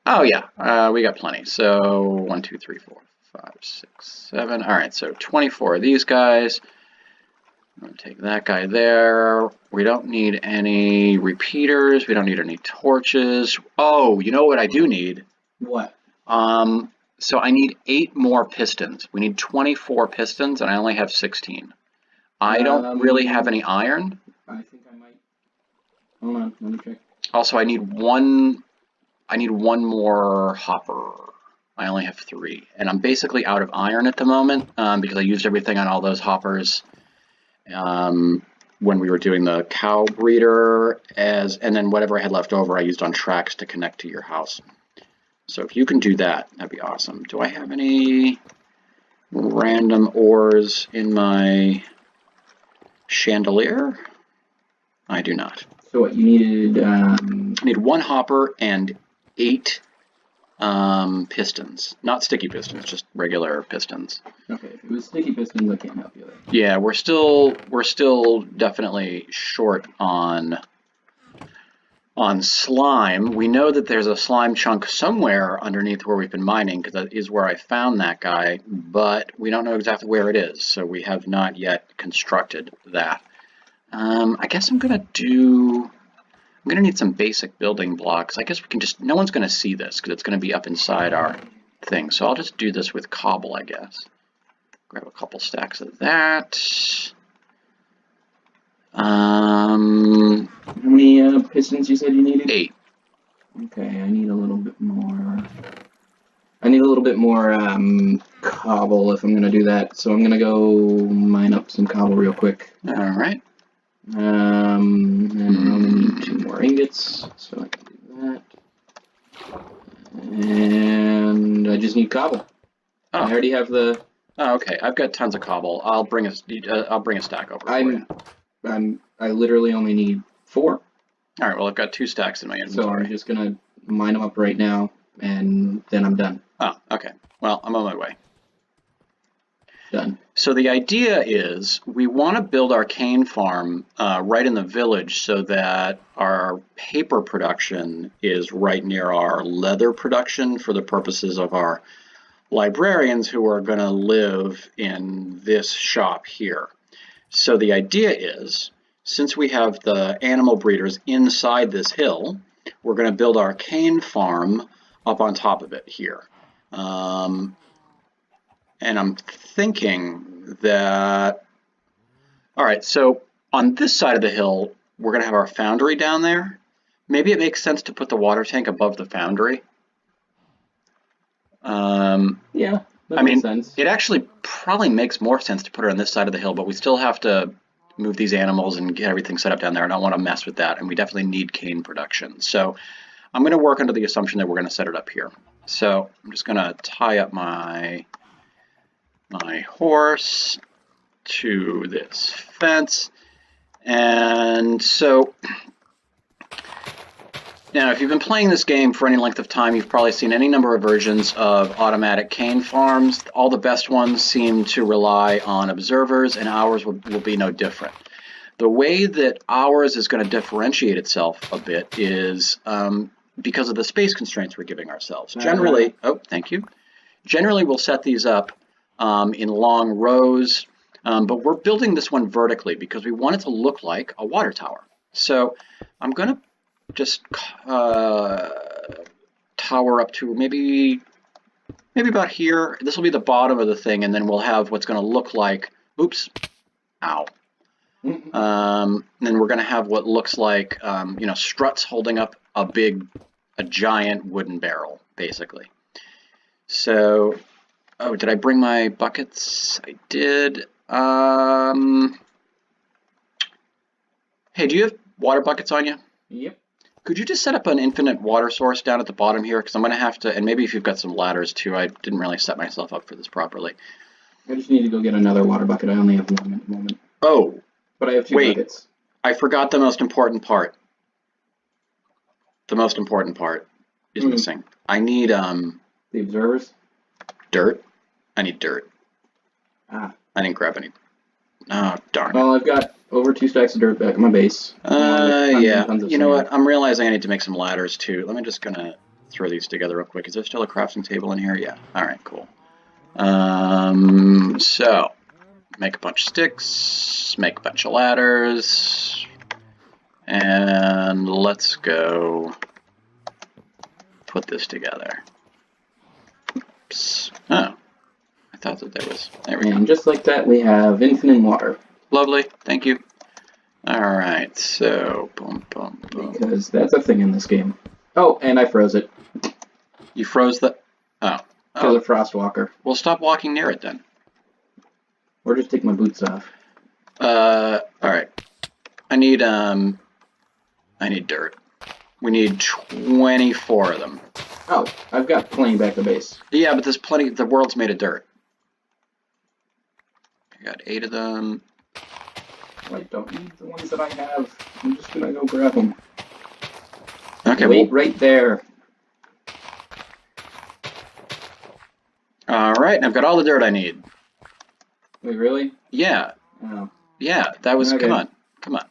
A: Oh, yeah, we got plenty. So 1, 2, 3, 4, 5, 6, 7. All right, so 24 of these guys. I'm going to take that guy there. We don't need any repeaters. We don't need any torches. Oh, you know what I do need?
B: What?
A: So I need 8 more pistons. We need 24 pistons, and I only have 16. I don't really have any iron.
B: I think I might. Hold on, let me check.
A: Also, I need one more hopper. I only have 3, and I'm basically out of iron at the moment because I used everything on all those hoppers when we were doing the cow breeder, and then whatever I had left over I used on tracks to connect to your house. So if you can do that, that'd be awesome. Do I have any random ores in my chandelier? I do not.
B: So what you needed?
A: I need 1 hopper and 8 pistons. Not sticky pistons, just regular pistons.
B: Okay, if it was sticky pistons, I can't help you there.
A: Yeah, we're still definitely short on slime. We know that there's a slime chunk somewhere underneath where we've been mining, because that is where I found that guy, but we don't know exactly where it is, so we have not yet constructed that. I guess I'm gonna need some basic building blocks. I guess we can just, no one's gonna see this because it's gonna be up inside our thing, so I'll just do this with cobble, I guess. Grab a couple stacks of that.
B: How many pistons you said you needed?
A: 8.
B: Okay, I need a little bit more. I need a little bit more cobble if I'm gonna do that. So I'm gonna go mine up some cobble real quick.
A: All right.
B: And I only need 2 more ingots, so I can do that. And I just need cobble.
A: Oh.
B: I already have the.
A: Oh, okay. I've got tons of cobble. I'll bring a stack over for you.
B: I literally only need 4.
A: All right. Well, I've got 2 stacks in my inventory.
B: So I'm just gonna mine them up right now, and then I'm done.
A: Oh, okay. Well, I'm on my way.
B: Done.
A: So the idea is we want to build our cane farm right in the village so that our paper production is right near our leather production for the purposes of our librarians who are going to live in this shop here. So the idea is, since we have the animal breeders inside this hill, we're going to build our cane farm up on top of it here. And I'm thinking that, all right, so on this side of the hill, we're going to have our foundry down there. Maybe it makes sense to put the water tank above the foundry.
B: Yeah, that makes sense.
A: It actually probably makes more sense to put it on this side of the hill, but we still have to move these animals and get everything set up down there. I don't want to mess with that, and we definitely need cane production. So I'm going to work under the assumption that we're going to set it up here. So I'm just going to tie up my horse to this fence. And so now, if you've been playing this game for any length of time, you've probably seen any number of versions of automatic cane farms. All the best ones seem to rely on observers, and ours will be no different. The way that ours is going to differentiate itself a bit is because of the space constraints we're giving ourselves. Generally, oh, thank you. Generally, we'll set these up in long rows, but we're building this one vertically because we want it to look like a water tower. So I'm going to just tower up to maybe about here. This will be the bottom of the thing, and then we'll have what's going to look like, oops, ow. Then we're going to have what looks like, struts holding up a giant wooden barrel, basically. So, oh, did I bring my buckets? I did. Hey, do you have water buckets on you?
B: Yep.
A: Could you just set up an infinite water source down at the bottom here? Because I'm going to have to, and maybe if you've got some ladders too, I didn't really set myself up for this properly.
B: I just need to go get another water bucket. I only have one at the moment.
A: Oh.
B: But I have two buckets.
A: I forgot the most important part. The most important part is missing. I need,
B: the observers?
A: Dirt. I need dirt.
B: Ah.
A: I didn't grab any. Oh, darn.
B: Well, I've got over 2 stacks of dirt back at my base.
A: Yeah. You know what? I'm realizing I need to make some ladders too. Let me just gonna throw these together real quick. Is there still a crafting table in here? Yeah. All right. Cool. So make a bunch of sticks. Make a bunch of ladders. And let's go put this together. Oops. Oh. I thought that there was. There we go.
B: And just like that, we have infinite water.
A: Lovely. Thank you. All right. So, boom, boom, boom.
B: Because that's a thing in this game. Oh, and I froze it.
A: You froze the. Oh.
B: Because of Frostwalker.
A: Well, stop walking near it then.
B: Or just take my boots off.
A: All right. I need dirt. We need 24 of them.
B: Oh, I've got plenty back at base.
A: Yeah, but there's plenty. The world's made of dirt. I got 8 of them.
B: I don't need the ones that I have. I'm just gonna go grab them.
A: Okay.
B: Wait right there.
A: All right, I've got all the dirt I need.
B: Wait, really?
A: Yeah.
B: Oh.
A: Yeah, that was.
B: Okay.
A: Come on.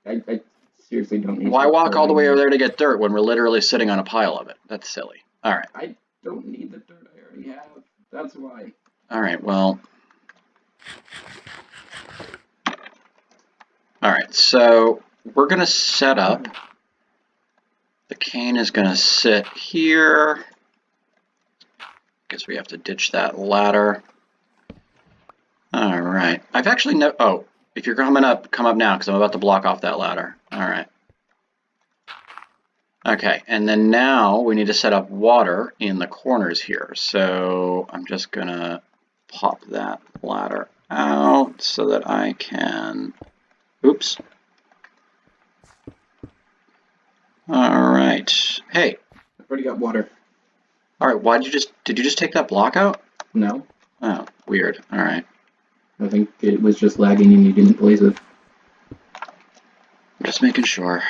B: I seriously don't need.
A: Why walk all the way over there to get dirt when we're literally sitting on a pile of it? That's silly. All right.
B: I don't need the dirt I already have. That's why.
A: All right. Well. All right. So we're gonna set up. The cane is gonna sit here. Guess we have to ditch that ladder. All right. I've actually no. Oh, if you're coming up, come up now because I'm about to block off that ladder. All right. Okay, and then now we need to set up water in the corners here. So I'm just gonna pop that ladder out so that I can. Oops. All right. Hey.
B: I've already got water.
A: All right. Did you just take that block out?
B: No.
A: Oh, weird. All right.
B: I think it was just lagging and you didn't place it.
A: I'm just making sure.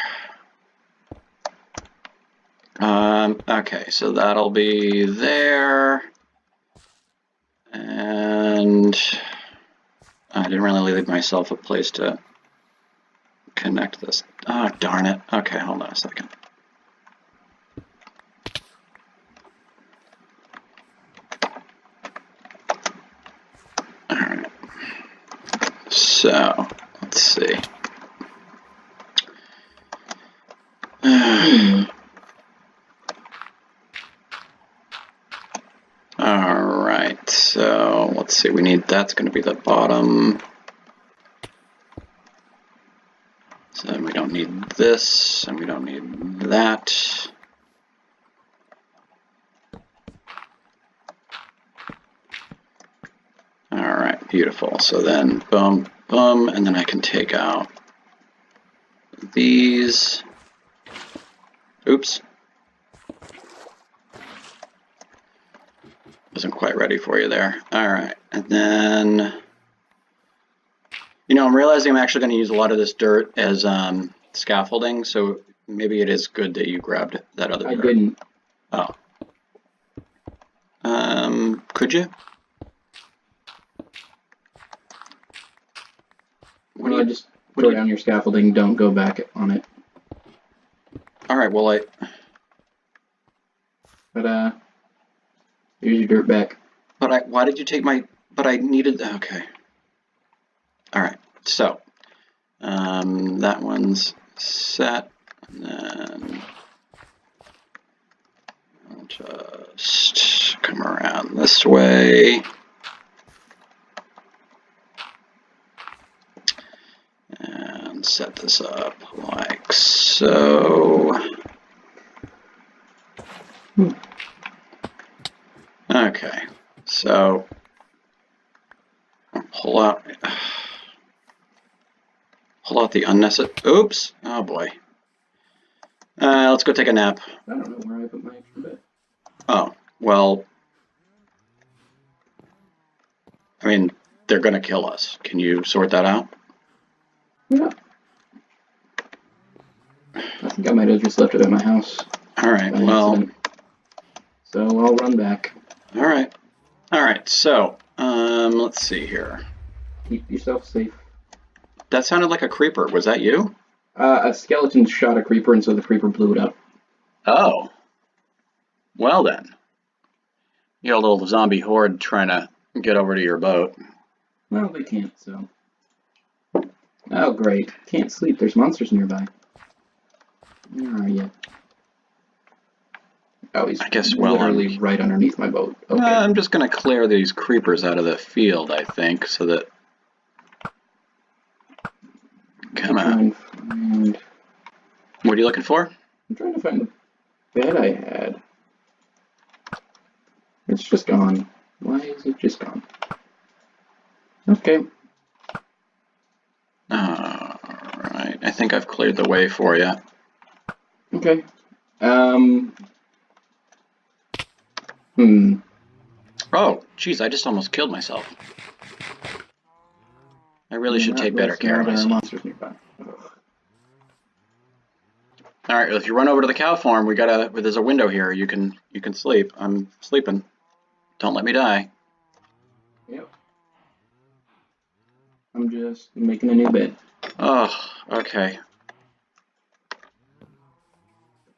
A: Okay, so that'll be there. And I didn't really leave myself a place to connect this. Oh, darn it. Okay, hold on a second. All right. So, let's see. All right, so let's see. We need, that's going to be the bottom. So then we don't need this, and we don't need that. All right, beautiful. So then boom, boom, and then I can take out these. Oops. Wasn't quite ready for you there. All right, and then, you know, I'm realizing I'm actually going to use a lot of this dirt as scaffolding, so maybe it is good that you grabbed that other dirt.
B: I didn't.
A: Oh. Could you?
B: Well, just throw down your scaffolding. Don't go back on it.
A: All right. Well,
B: But here's your dirt back.
A: But why did you take my? But I needed. Okay. All right. So, that one's set, and then I'll just come around this way. And set this up like so. Okay, so I'll pull out the unnecessary. Oops! Oh boy. Let's go take a nap.
B: I don't know where I put my extra bed.
A: Oh well. I mean, they're gonna kill us. Can you sort that out?
B: Yeah. I think I might have just left it at my house.
A: All right. Well.
B: Accident. So I'll run back.
A: All right. All right. So, let's see here.
B: Keep yourself safe.
A: That sounded like a creeper. Was that you?
B: A skeleton shot a creeper, and so the creeper blew it up.
A: Oh. Well then. You got a little zombie horde trying to get over to your boat.
B: Well, they can't, so. Oh, great. Can't sleep. There's monsters nearby. Where are you? Oh, he's literally right underneath my boat. Okay.
A: I'm just going to clear these creepers out of the field, I think, so that... Come on. What are you looking for?
B: I'm trying to find the bed I had. It's just gone. Why is it just gone? Okay.
A: Alright, I think I've cleared the way for you.
B: Okay.
A: Oh, geez, I just almost killed myself. I really should take better care of myself.
B: Monsters nearby.
A: Alright, if you run over to the cow farm, there's a window here. You can sleep. I'm sleeping. Don't let me die.
B: Yep. I'm just making a new bed.
A: Oh, okay.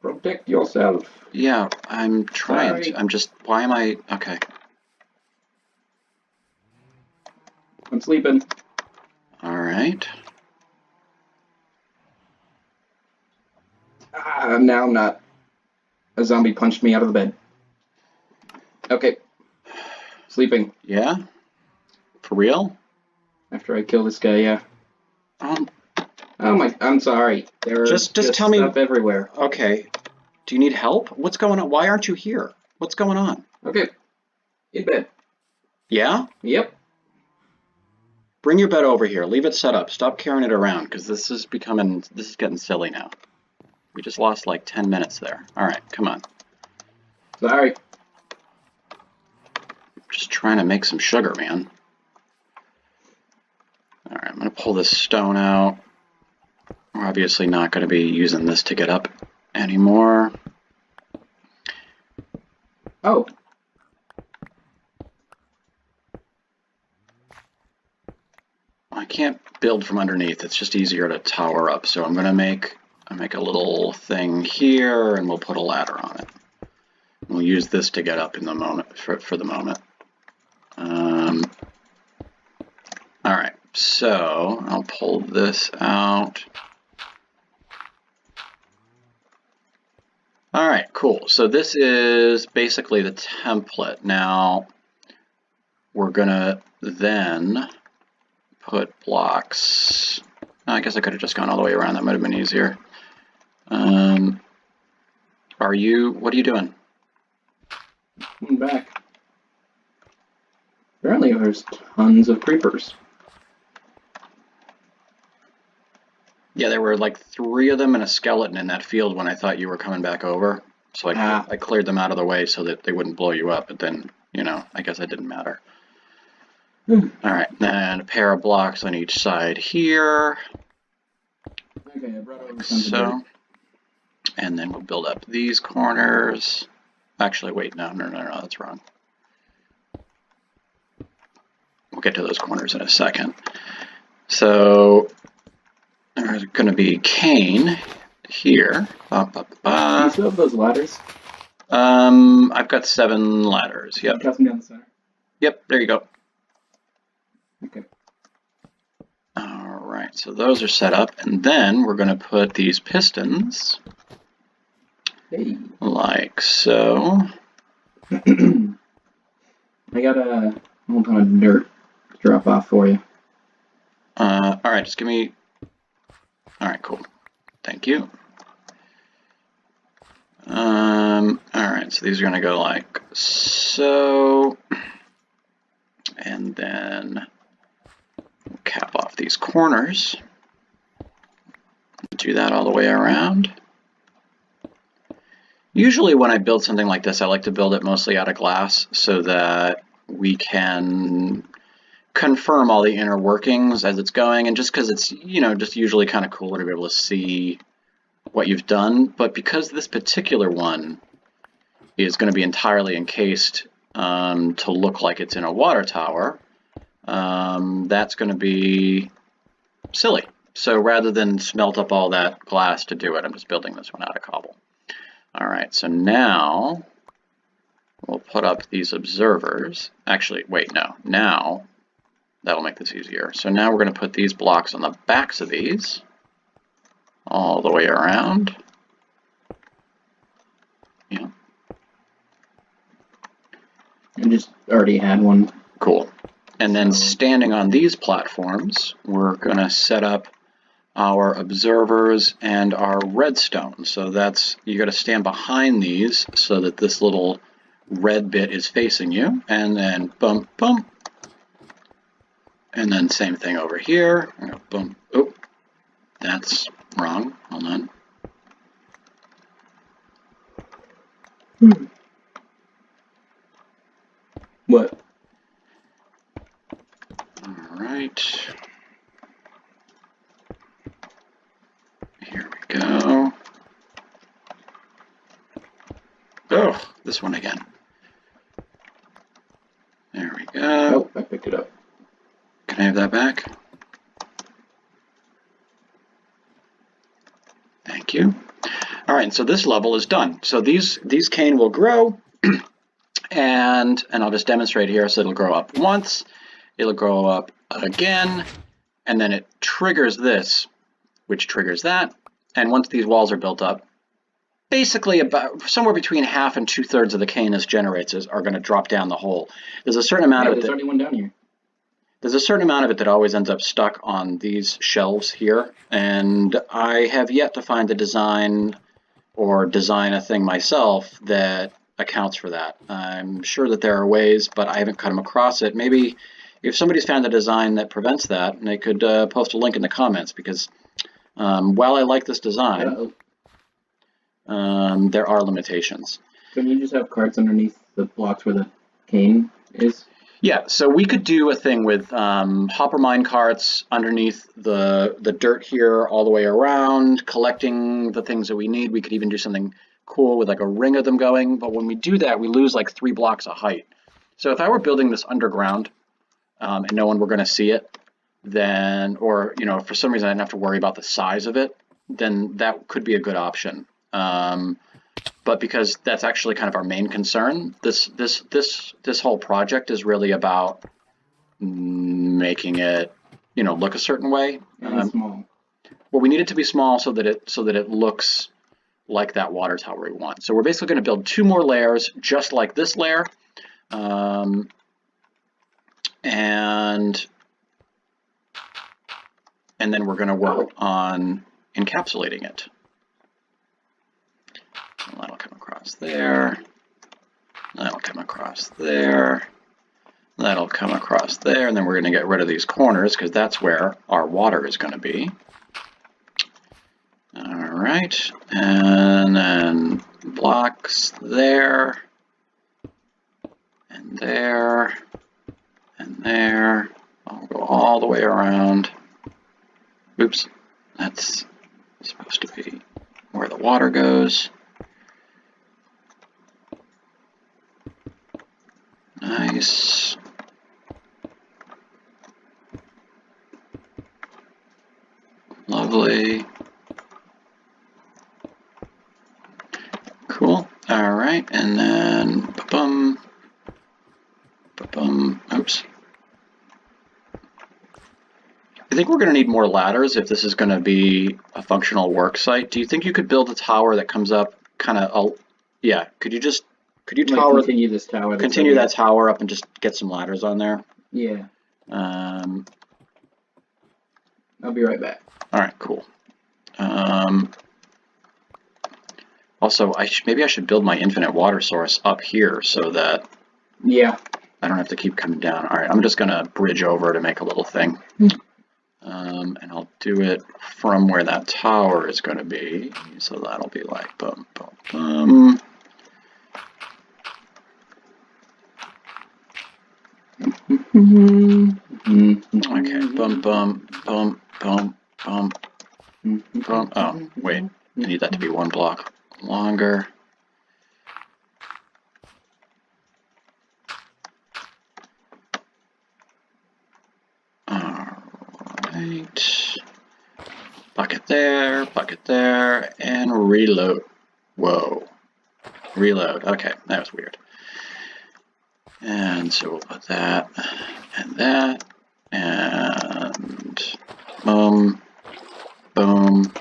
B: Protect yourself.
A: Yeah, I'm trying to. I'm just, why am I, okay.
B: I'm sleeping.
A: Alright.
B: Now I'm not. A zombie punched me out of the bed. Okay. Sleeping.
A: Yeah? For real?
B: After I kill this guy, yeah. Oh my, I'm sorry. There's
A: just tell me
B: stuff everywhere.
A: Okay. Do you need help? What's going on? Why aren't you here? What's going on?
B: Okay. In bed.
A: Yeah?
B: Yep.
A: Bring your bed over here. Leave it set up. Stop carrying it around, because this is getting silly now. We just lost like 10 minutes there. Alright, come on.
B: Sorry.
A: Just trying to make some sugar, man. Alright, I'm going to pull this stone out. We're obviously not going to be using this to get up anymore.
B: Oh.
A: I can't build from underneath. It's just easier to tower up. So I'm gonna make a little thing here, and we'll put a ladder on it. We'll use this to get up in the moment for the moment. All right, so I'll pull this out. All right, cool. So this is basically the template. Now we're gonna then put blocks. I guess I could have just gone all the way around. That might have been easier. What are you doing?
B: I'm back. Apparently there's tons of creepers.
A: Yeah, there were like 3 of them and a skeleton in that field when I thought you were coming back over. So I cleared them out of the way so that they wouldn't blow you up, but then, you know, I guess it didn't matter. All right, then a pair of blocks on each side here.
B: Okay, I brought over
A: like so. And then we'll build up these corners. Actually, wait, no, that's wrong. We'll get to those corners in a second. So there's going to be cane here.
B: Do you still have those ladders?
A: I've got 7 ladders. Yep.
B: Cast them down the center.
A: Yep, there you go.
B: Okay.
A: All right, so those are set up, and then we're going to put these pistons like so.
B: I got a whole ton of dirt to drop off for you.
A: All right, just give me. All right, cool. Thank you. All right, so these are going to go like so, and then we'll cap off these corners. Do that all the way around. Usually when I build something like this, I like to build it mostly out of glass so that we can confirm all the inner workings as it's going, and just because it's, you know, just usually kind of cooler to be able to see what you've done. But because this particular one is going to be entirely encased to look like it's in a water tower, that's going to be silly. So rather than smelt up all that glass to do it, I'm just building this one out of cobble. All right, so now we'll put up these observers. Actually, wait, no. Now, that'll make this easier. So now we're going to put these blocks on the backs of these all the way around. Yeah.
B: I just already had one.
A: Cool. And then standing on these platforms, we're going to set up our observers and our redstone. So that's, you got to stand behind these so that this little red bit is facing you, and then bump, bump. And then same thing over here. Boom. Oh, that's wrong. Hold on.
B: What?
A: All right. Here we go. Oh, this one again. There we go.
B: Oh, I picked it up.
A: Can I have that back? Thank you. All right, so this level is done. So these cane will grow, and I'll just demonstrate here. So it'll grow up once, it'll grow up again, and then it triggers this, which triggers that. And once these walls are built up, basically about somewhere between half and 2/3 of the cane this generates are going to drop down the hole. There's a certain amount of it.
B: There's already one down here.
A: There's a certain amount of it that always ends up stuck on these shelves here, and I have yet to find a design or design a thing myself that accounts for that. I'm sure that there are ways, but I haven't come across it. Maybe if somebody's found a design that prevents that, they could post a link in the comments, because while I like this design, there are limitations.
B: Can you just have carts underneath the blocks where the cane is?
A: Yeah, so we could do a thing with hopper mine carts underneath the dirt here all the way around, collecting the things that we need. We could even do something cool with like a ring of them going, but when we do that, we lose like 3 blocks of height. So if I were building this underground and no one were going to see it, then, or, you know, for some reason I didn't have to worry about the size of it, then that could be a good option. But because that's actually kind of our main concern, this whole project is really about making it, you know, look a certain way.
B: Small.
A: Well, we need it to be small so that it looks like that water tower we want. So we're basically going to build 2 more layers, just like this layer, and then we're going to work on encapsulating it. So that'll come across there. That'll come across there. That'll come across there, and then we're going to get rid of these corners because that's where our water is going to be. All right, and then blocks there, and there, and there. I'll go all the way around. Oops, that's supposed to be where the water goes. Nice. Lovely. Cool. All right, and then ba-bum, ba-bum. Oops. I think we're going to need more ladders if this is going to be a functional work site. Do you think you could build a tower that comes up kind of? Yeah. Could you
B: continue this tower?
A: Continue that tower up and just get some ladders on there.
B: Yeah. I'll be right back.
A: All right. Cool. Also, maybe I should build my infinite water source up here so that
B: I
A: don't have to keep coming down. All right, I'm just gonna bridge over to make a little thing, and I'll do it from where that tower is going to be. So that'll be like boom, boom, boom. Okay, boom, boom, boom, boom, boom, boom. Oh, wait, I need that to be 1 block longer. Alright. Bucket there, and reload. Whoa. Reload. Okay, that was weird. And so we'll put that, and boom, boom.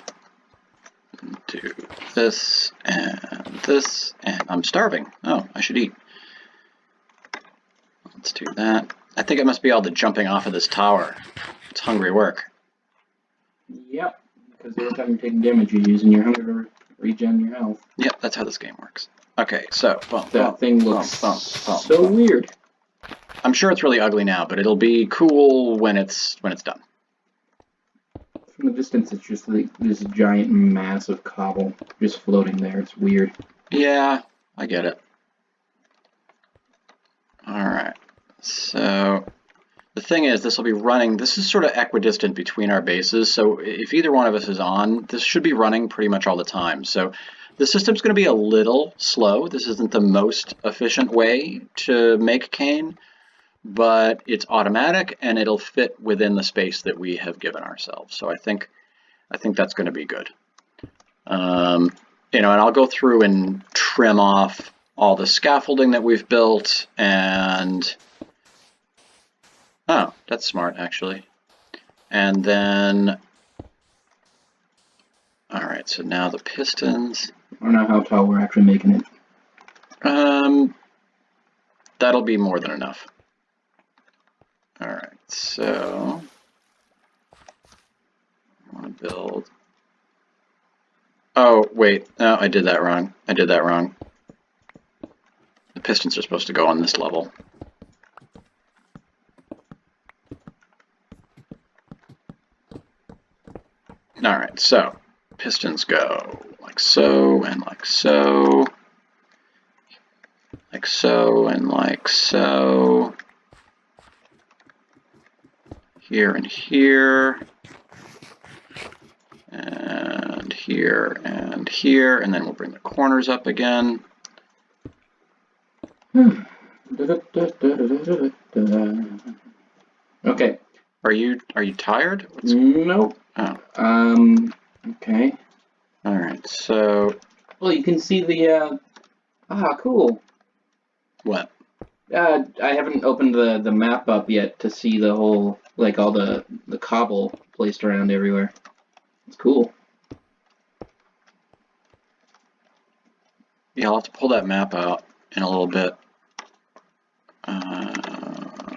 A: Do this, and I'm starving. Oh, I should eat. Let's do that. I think it must be all the jumping off of this tower. It's hungry work.
B: Yep, because every time you're taking damage, you're using your hunger to regen your health.
A: Yep, that's how this game works. Okay, so
B: that thing looks so weird.
A: I'm sure it's really ugly now, but it'll be cool when it's done.
B: From the distance, it's just like this giant mass of cobble just floating there. It's weird.
A: Yeah, I get it. All right, so the thing is, this will be running. This is sort of equidistant between our bases, so if either one of us is on, this should be running pretty much all the time. So the system's going to be a little slow. This isn't the most efficient way to make cane, but it's automatic and it'll fit within the space that we have given ourselves. So I think that's going to be good. You know, and I'll go through and trim off all the scaffolding that we've built, and oh, that's smart actually. And then, all right, so now the pistons.
B: I don't know how tall we're actually making it.
A: That'll be more than enough. All right, so I want to build. Oh, wait, no, I did that wrong. The pistons are supposed to go on this level. All right, so pistons go like so, and like so, like so, and like so, here and here, and here, and here, and then we'll bring the corners up again.
B: Okay.
A: Are you tired?
B: Nope.
A: Oh.
B: Okay.
A: All right. So.
B: Well, you can see the. Cool.
A: What?
B: I haven't opened the map up yet to see the whole, like, all the cobble placed around everywhere. It's cool.
A: Yeah, I'll have to pull that map out in a little bit.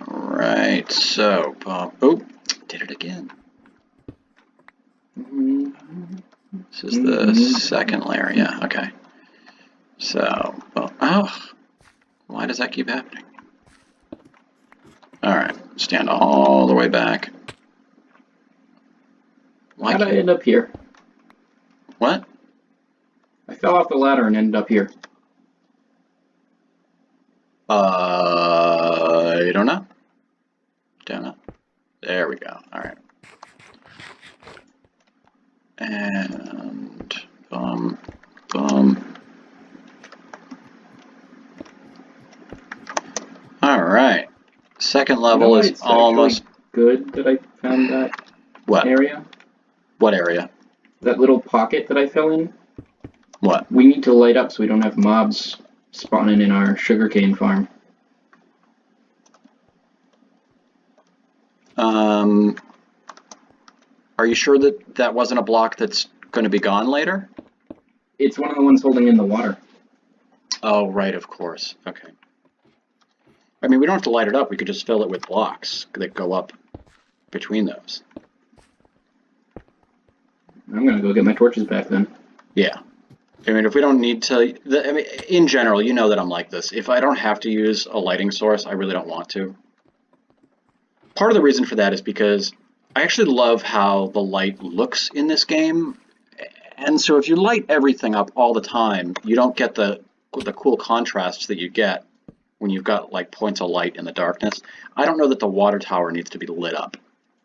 A: Right, so, oh, did it again. This is the second layer, yeah, okay. So, why does that keep happening? All right, stand all the way back.
B: How'd I end up here?
A: What?
B: I fell off the ladder and ended up here.
A: I don't know. Don't know. There we go. All right. And boom. All right. Second level is almost
B: good that I found that area.
A: What area?
B: That little pocket that I fell in.
A: What?
B: We need to light up so we don't have mobs spawning in our sugarcane farm.
A: Are you sure that that wasn't a block that's going to be gone later?
B: It's one of the ones holding in the water.
A: Oh, right, of course. Okay. I mean, we don't have to light it up. We could just fill it with blocks that go up between those.
B: I'm going to go get my torches back then.
A: Yeah. I mean, if we don't need to... I mean, in general, you know that I'm like this. If I don't have to use a lighting source, I really don't want to. Part of the reason for that is because I actually love how the light looks in this game. And so if you light everything up all the time, you don't get the cool contrasts that you get when you've got like points of light in the darkness. I don't know that the water tower needs to be lit up.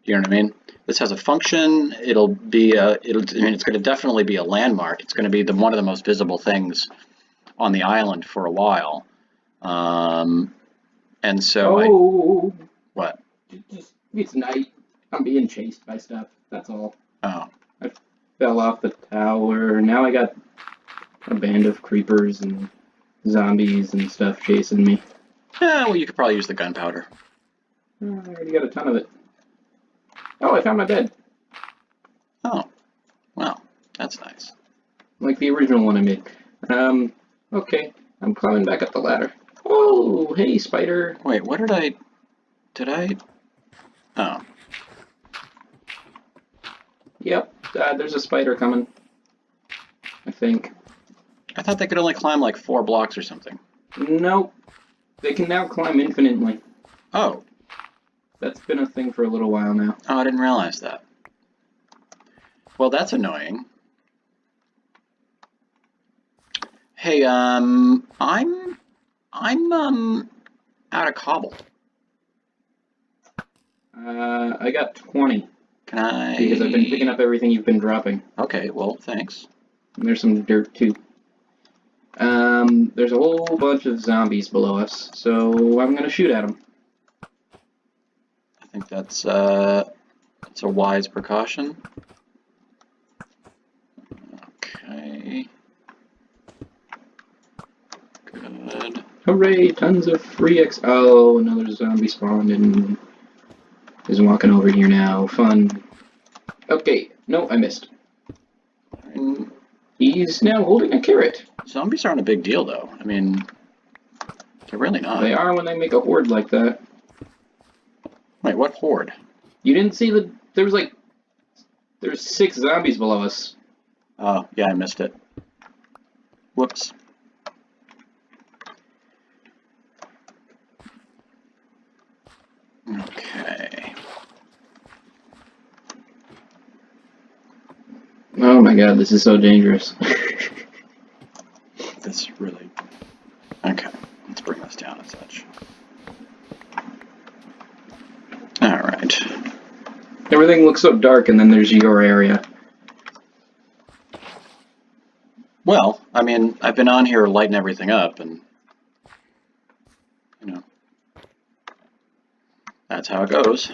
A: You know what I mean? This has a function. It'll be I mean, it's going to definitely be a landmark. It's going to be one of the most visible things on the island for a while. And so what?
B: It's night. I'm being chased by stuff. That's all.
A: Oh.
B: I fell off the tower. Now I got a band of creepers and zombies and stuff chasing me.
A: Yeah, well, you could probably use the gunpowder.
B: I already got a ton of it. Oh, I found my bed.
A: Oh. Well, that's nice.
B: Like the original one I made. Okay. I'm climbing back up the ladder. Oh, hey, spider.
A: Wait, what did I... Oh.
B: Yep, there's a spider coming. I think.
A: I thought they could only climb like 4 blocks or something.
B: Nope. They can now climb infinitely.
A: Oh.
B: That's been a thing for a little while now.
A: Oh, I didn't realize that. Well, that's annoying. Hey, I'm out of cobble.
B: I got 20.
A: Can I?
B: Because I've been picking up everything you've been dropping.
A: Okay, well, thanks.
B: And there's some dirt too. There's a whole bunch of zombies below us, so I'm gonna shoot at them.
A: I think that's a wise precaution. Okay. Good.
B: Hooray! Tons of free X. Oh, another zombie spawned and is walking over here now. Fun. Okay. No, I missed.
A: And
B: he's now holding a carrot.
A: Zombies aren't a big deal, though. I mean, they're really not.
B: They are when they make a horde like that.
A: Wait, what horde?
B: You didn't see the... There's 6 zombies below us.
A: Oh, yeah, I missed it. Whoops. Okay.
B: Oh my god, this is so dangerous.
A: This really... Okay, let's bring this down and such. Alright.
B: Everything looks so dark and then there's your area.
A: mean, I've been on here lighting everything up, and, you know, that's how it goes.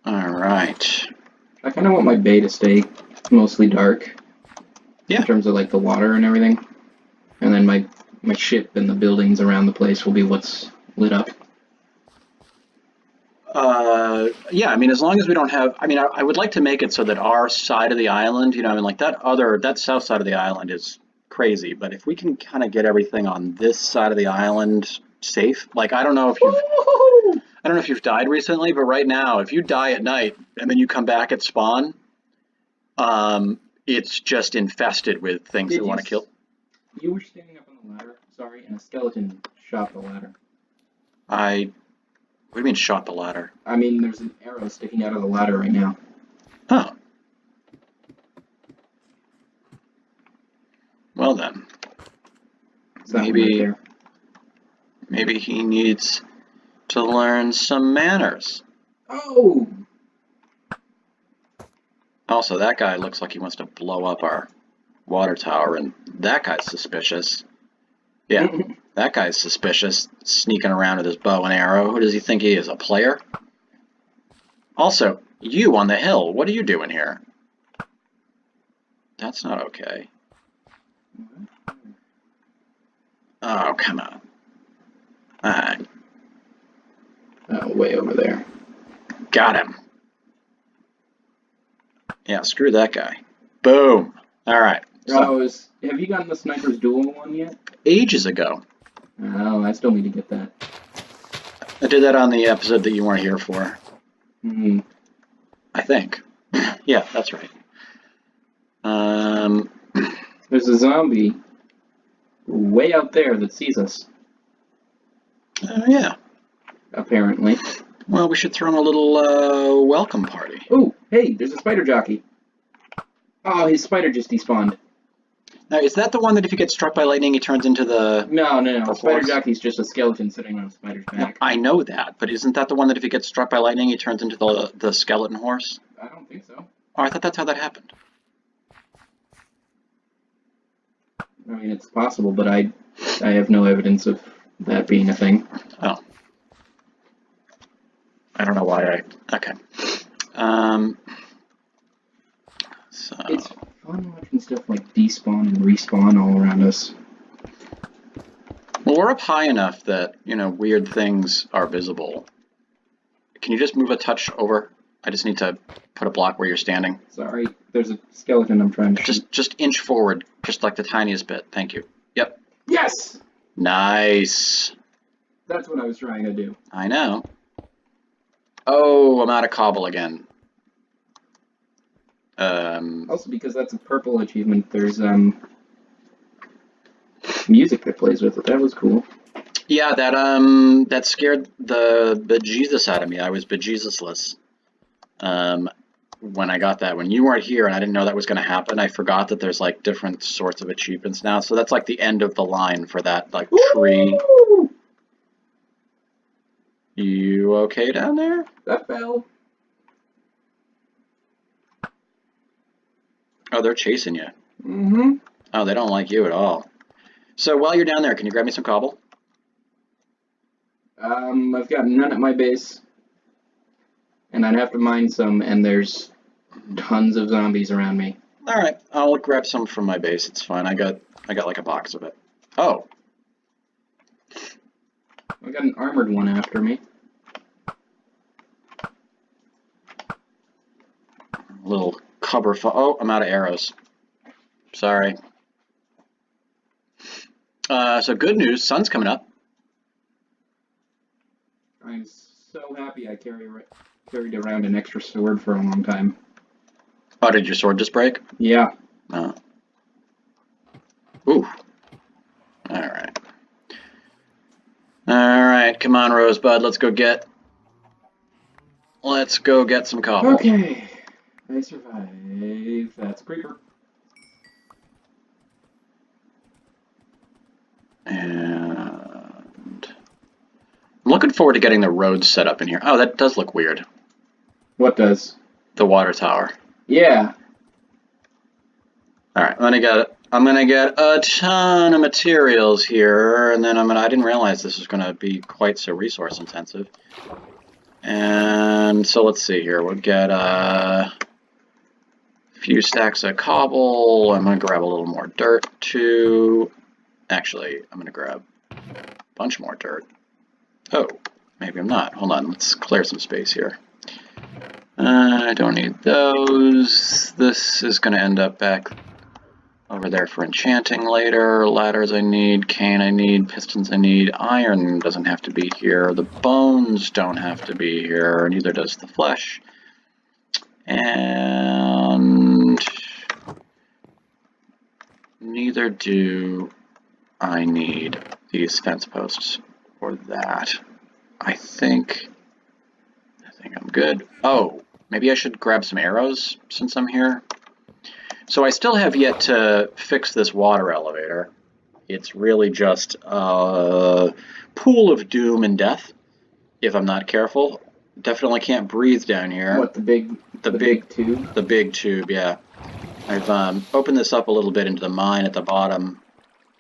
A: Alright.
B: I kind of want my bay to stay mostly dark.
A: Yeah.
B: In terms of, like, the water and everything. And then my ship and the buildings around the place will be what's lit up.
A: Yeah, I mean, as long as we don't have, I mean, I would like to make it so that our side of the island, you know, I mean, like that south side of the island is crazy, but if we can kind of get everything on this side of the island safe, like, I don't know if you've died recently, but right now, if you die at night and then you come back at spawn, it's just infested with things that want to kill.
B: You were standing up on the ladder, sorry, and a skeleton shot the ladder.
A: What do you mean shot the ladder?
B: I mean, there's an arrow sticking out of the ladder right now.
A: Oh. Well then. Maybe he needs to learn some manners.
B: Oh!
A: Also, that guy looks like he wants to blow up our water tower, and that guy's suspicious. Yeah, that guy's suspicious, sneaking around with his bow and arrow. Who does he think he is, a player? Also, you on the hill, what are you doing here? That's not okay. Oh, come on. Alright.
B: Oh, way over there.
A: Got him. Yeah, screw that guy. Boom. Alright.
B: So, have you gotten the Sniper's Duel one yet?
A: Ages ago.
B: Oh, I still need to get that.
A: I did that on the episode that you weren't here for.
B: Mm-hmm.
A: I think. Yeah, that's right.
B: There's a zombie way out there that sees us.
A: Yeah.
B: Apparently.
A: Well, we should throw him a little welcome party.
B: Oh, hey, there's a spider jockey. Oh, his spider just despawned.
A: Now, is that the one that if he gets struck by lightning, he turns into the...
B: No. Spider jockey's just a skeleton sitting on a spider's back.
A: I know that, but isn't that the one that if he gets struck by lightning, he turns into the skeleton horse?
B: I don't think so.
A: Oh, I thought that's how that happened.
B: I mean, it's possible, but I have no evidence of that being a thing.
A: Oh. I don't know why okay. So...
B: It's fun watching stuff like despawn and respawn all around us.
A: Well, we're up high enough that, you know, weird things are visible. Can you just move a touch over? I just need to put a block where you're standing.
B: Sorry, there's a skeleton I'm trying to shoot.
A: Just inch forward, just like the tiniest bit. Thank you. Yep.
B: Yes!
A: Nice.
B: That's what I was trying to do.
A: I know. Oh, I'm out of cobble again.
B: Also, because that's a purple achievement, there's music that plays with it. That was cool.
A: Yeah, that scared the bejesus out of me. I was bejesusless. When I got that. When you weren't here and I didn't know that was going to happen, I forgot that there's like different sorts of achievements now. So that's like the end of the line for that like tree.
B: Woo!
A: You okay down there?
B: That fell.
A: Oh, they're chasing you.
B: Mm-hmm.
A: Oh, they don't like you at all. So while you're down there, can you grab me some cobble?
B: I've got none at my base. And I'd have to mine some, and there's tons of zombies around me.
A: Alright, I'll grab some from my base, it's fine. I got like a box of it. Oh.
B: I got an armored one after me.
A: Little cover oh, I'm out of arrows. Sorry. So good news, sun's coming up.
B: I'm so happy I carried around an extra sword for a long time.
A: Oh, did your sword just break?
B: Yeah.
A: Oh. Ooh. Alright. Alright, come on, Rosebud, let's go get some cobble.
B: Okay. I survived. That's a creeper.
A: And I'm looking forward to getting the roads set up in here. Oh, that does look weird.
B: What does?
A: The water tower.
B: Yeah.
A: All right, I'm gonna get a ton of materials here, and then I didn't realize this was gonna be quite so resource intensive. And so let's see here. We'll get a few stacks of cobble. I'm gonna grab a little more dirt too. Actually, I'm gonna grab a bunch more dirt. Oh, maybe I'm not. Hold on, let's clear some space here. I don't need those. This is gonna end up back over there for enchanting later. Ladders I need, cane I need, pistons I need. Iron doesn't have to be here. The bones don't have to be here, neither does the flesh. And neither do I need these fence posts or that. I think I'm good. Oh, maybe I should grab some arrows since I'm here. So I still have yet to fix this water elevator. It's really just a pool of doom and death if I'm not careful. Definitely can't breathe down here.
B: What, the big tube?
A: The big tube, yeah. I've opened this up a little bit into the mine at the bottom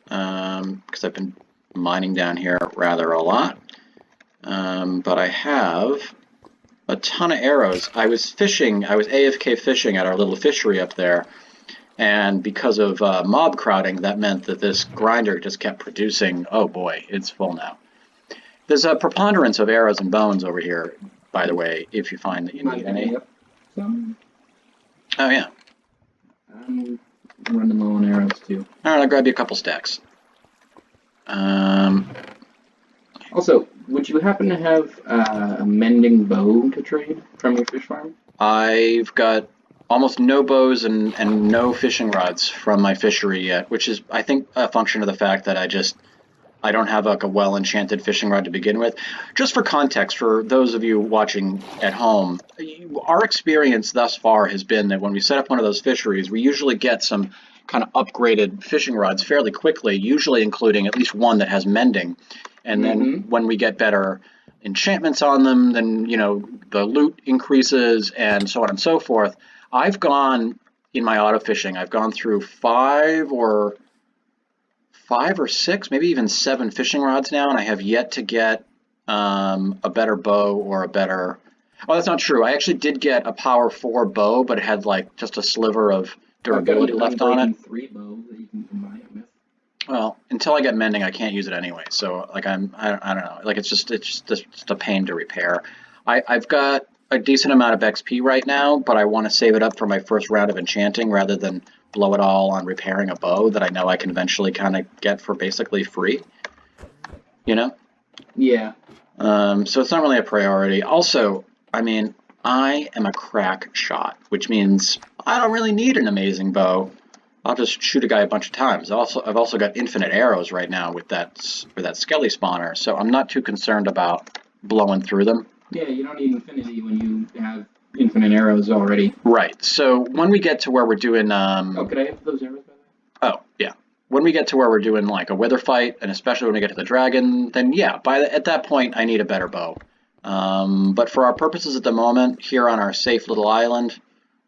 A: because I've been mining down here rather a lot. But I have a ton of arrows. I was AFK fishing at our little fishery up there. And because of mob crowding, that meant that this grinder just kept producing. Oh boy, it's full now. There's a preponderance of arrows and bones over here, by the way, if you find that you need any. Oh yeah.
B: I'm running low on arrows too.
A: All right, I'll grab you a couple stacks.
B: Also, would you happen to have a mending bow to trade from your fish farm?
A: I've got almost no bows and no fishing rods from my fishery yet, which is, I think, a function of the fact that I don't have like a well-enchanted fishing rod to begin with. Just for context, for those of you watching at home, our experience thus far has been that when we set up one of those fisheries, we usually get some kind of upgraded fishing rods fairly quickly, usually including at least one that has mending. And then when we get better enchantments on them, then, you know, the loot increases and so on and so forth. I've gone, in my auto fishing, I've gone through five or six, maybe even 7 fishing rods now, and I have yet to get a better bow or a better... Oh, that's not true. I actually did get a power 4 bow, but it had like just a sliver of durability left on it.
B: 3 bow that you can combine it with.
A: Well, until I get mending, I can't use it anyway. So, like, I don't know. Like, it's just a pain to repair. I've got a decent amount of XP right now, but I want to save it up for my first round of enchanting rather than blow it all on repairing a bow that I know I can eventually kind of get for basically free. You know?
B: Yeah.
A: So it's not really a priority. Also, I mean, I am a crack shot, which means I don't really need an amazing bow. I'll just shoot a guy a bunch of times. I've also got infinite arrows right now with that skelly spawner, so I'm not too concerned about blowing through them.
B: Yeah, you don't need infinity when you have infinite arrows already.
A: Right. So when we get to where we're doing
B: Oh, could I have those arrows by the way?
A: Oh, yeah. When we get to where we're doing like a wither fight, and especially when we get to the dragon, then yeah, at that point I need a better bow. But for our purposes at the moment, here on our safe little island,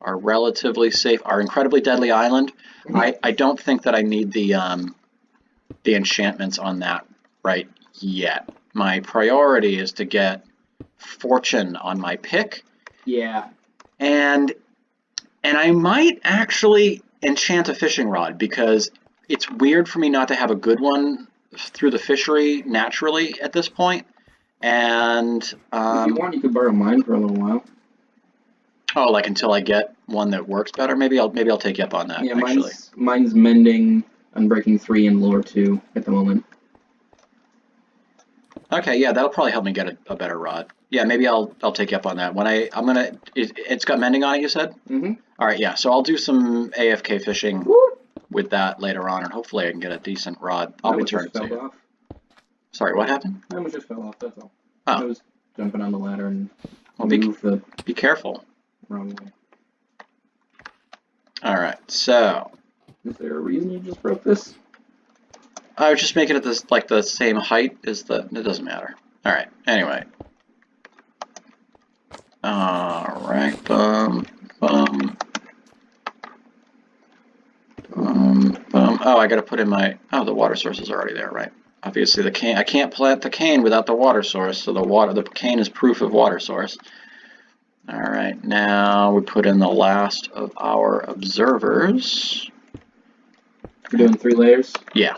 A: our relatively safe, our incredibly deadly island, I don't think that I need the enchantments on that right yet. My priority is to get fortune on my pick.
B: Yeah.
A: And I might actually enchant a fishing rod because it's weird for me not to have a good one through the fishery naturally at this point. And
B: if you want, you could borrow mine for a little while.
A: Oh, like until I get one that works better? Maybe I'll take you up on that.
B: Yeah,
A: actually.
B: mine's mending, Unbreaking 3, and lore 2 at the moment.
A: Okay, yeah, that'll probably help me get a better rod. Yeah, maybe I'll take you up on that. When it's got mending on it, you said?
B: Mm-hmm.
A: All right, yeah. So I'll do some AFK fishing with that later on, and hopefully I can get a decent rod. I'll return it to you.
B: Off.
A: Sorry, what happened?
B: That one just fell off. That's all.
A: Oh.
B: I was jumping on the ladder and
A: be careful.
B: Wrong way.
A: All right, so.
B: Is there a reason you just broke this?
A: I was just making it the same height as it doesn't matter. All right, anyway. All right, Boom. Oh, I got to put in my. Oh, the water source is already there, right? Obviously, the cane. I can't plant the cane without the water source, so the cane is proof of water source. All right, now we put in the last of our observers.
B: We're doing 3 layers?
A: Yeah.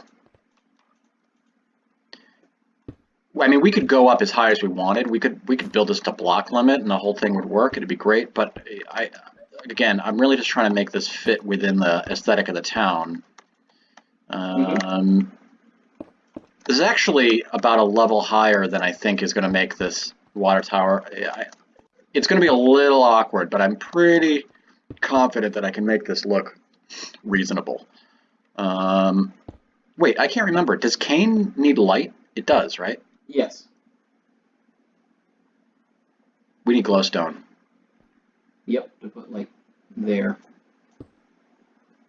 A: I mean, we could go up as high as we wanted. We could build this to block limit, and the whole thing would work. It'd be great. But again, I'm really just trying to make this fit within the aesthetic of the town. This is actually about a level higher than I think is going to make this water tower. It's going to be a little awkward, but I'm pretty confident that I can make this look reasonable. Wait, I can't remember. Does cane need light? It does, right?
B: Yes.
A: We need glowstone.
B: Yep, to put like there.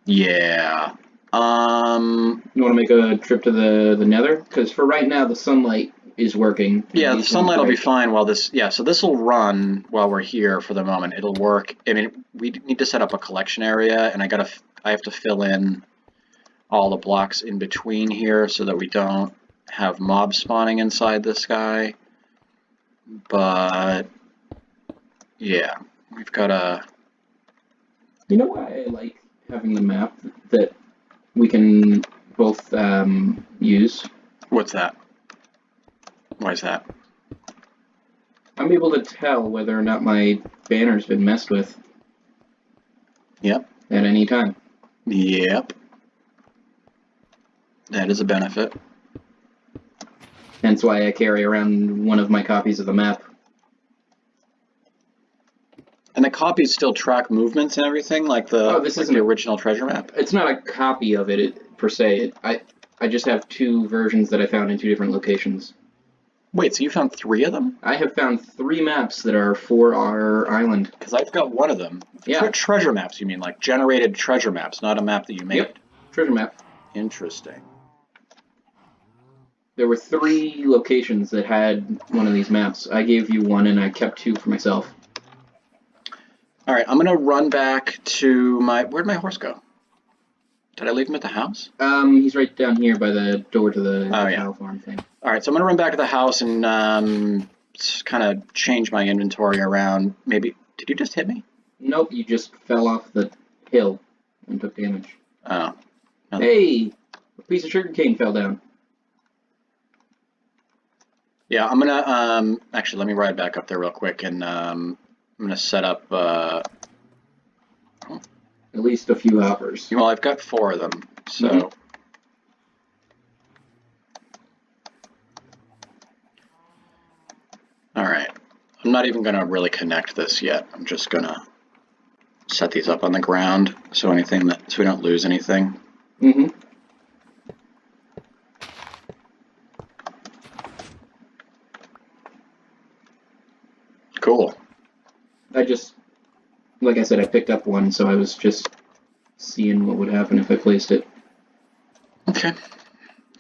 A: Yeah.
B: You want to make a trip to the nether? Because for right now, the sunlight is working.
A: Yeah, the sunlight will be fine while this... Yeah, so this will run while we're here for the moment. It'll work. I mean, we need to set up a collection area, and I have to fill in all the blocks in between here so that we don't have mobs spawning inside this guy. But yeah, we've got a...
B: You know why I like having the map that we can both use?
A: What's that? Why is that?
B: I'm able to tell whether or not my banner's been messed with.
A: Yep.
B: At any time.
A: Yep. That is a benefit.
B: Hence why I carry around one of my copies of the map.
A: And the copies still track movements and everything, like the original treasure map?
B: It's not a copy of it per se. I just have 2 versions that I found in 2 different locations.
A: Wait, so you found 3 of them?
B: I have found 3 maps that are for our island.
A: Because I've got one of them.
B: Yeah.
A: Treasure maps, you mean, like generated treasure maps, not a map that you made?
B: Yep, treasure map.
A: Interesting.
B: There were 3 locations that had one of these maps. I gave you one and I kept 2 for myself.
A: All right, I'm going to run back to my... Where'd my horse go? Did I leave him at the house?
B: He's right down here by the door to the
A: cow
B: farm thing.
A: All right, so I'm going to run back to the house and kind of change my inventory around. Maybe... Did you just hit me?
B: Nope, you just fell off the hill and took damage.
A: Oh.
B: Hey! A piece of sugarcane fell down.
A: Yeah, I'm going to... actually, let me ride back up there real quick and... I'm going to set up... At
B: least a few hoppers.
A: Well, I've got 4 of them, so...
B: Mm-hmm.
A: All right. I'm not even going to really connect this yet. I'm just going to set these up on the ground so we don't lose anything.
B: Mm-hmm.
A: Cool.
B: Like I said, I picked up one, so I was just seeing what would happen if I placed it.
A: Okay.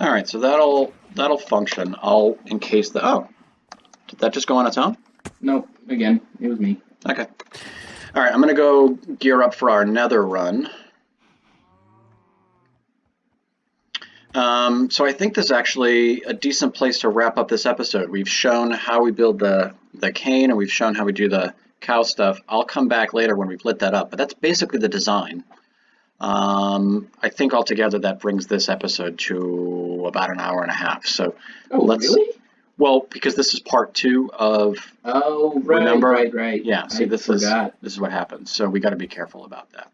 A: All right, so that'll function. I'll encase the... Oh, did that just go on its own?
B: Nope, again, it was me.
A: Okay. All right, I'm going to go gear up for our nether run. So I think this is actually a decent place to wrap up this episode. We've shown how we build the cane, and we've shown how we do the cow stuff. I'll come back later when we've lit that up, but that's basically the design. I think altogether that brings this episode to about an hour and a half. So
B: really?
A: Well, because this is part 2 of...
B: Oh, right,
A: remember?
B: Right.
A: Yeah, see, this is what happens. So we got to be careful about that.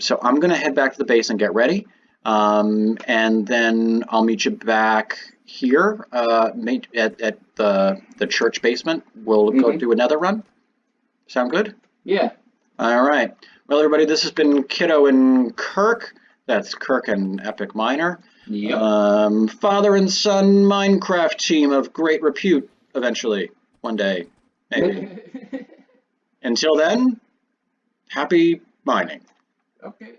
A: So I'm going to head back to the base and get ready. And then I'll meet you back here at the church basement. We'll go do another run. Sound good?
B: Yeah.
A: All right. Well, everybody, this has been Qiddo and Qirq. That's Qirq and EpicMiner.
B: Yep.
A: Father and son Minecraft team of great repute eventually, one day, maybe. Until then, happy mining.
B: Okay.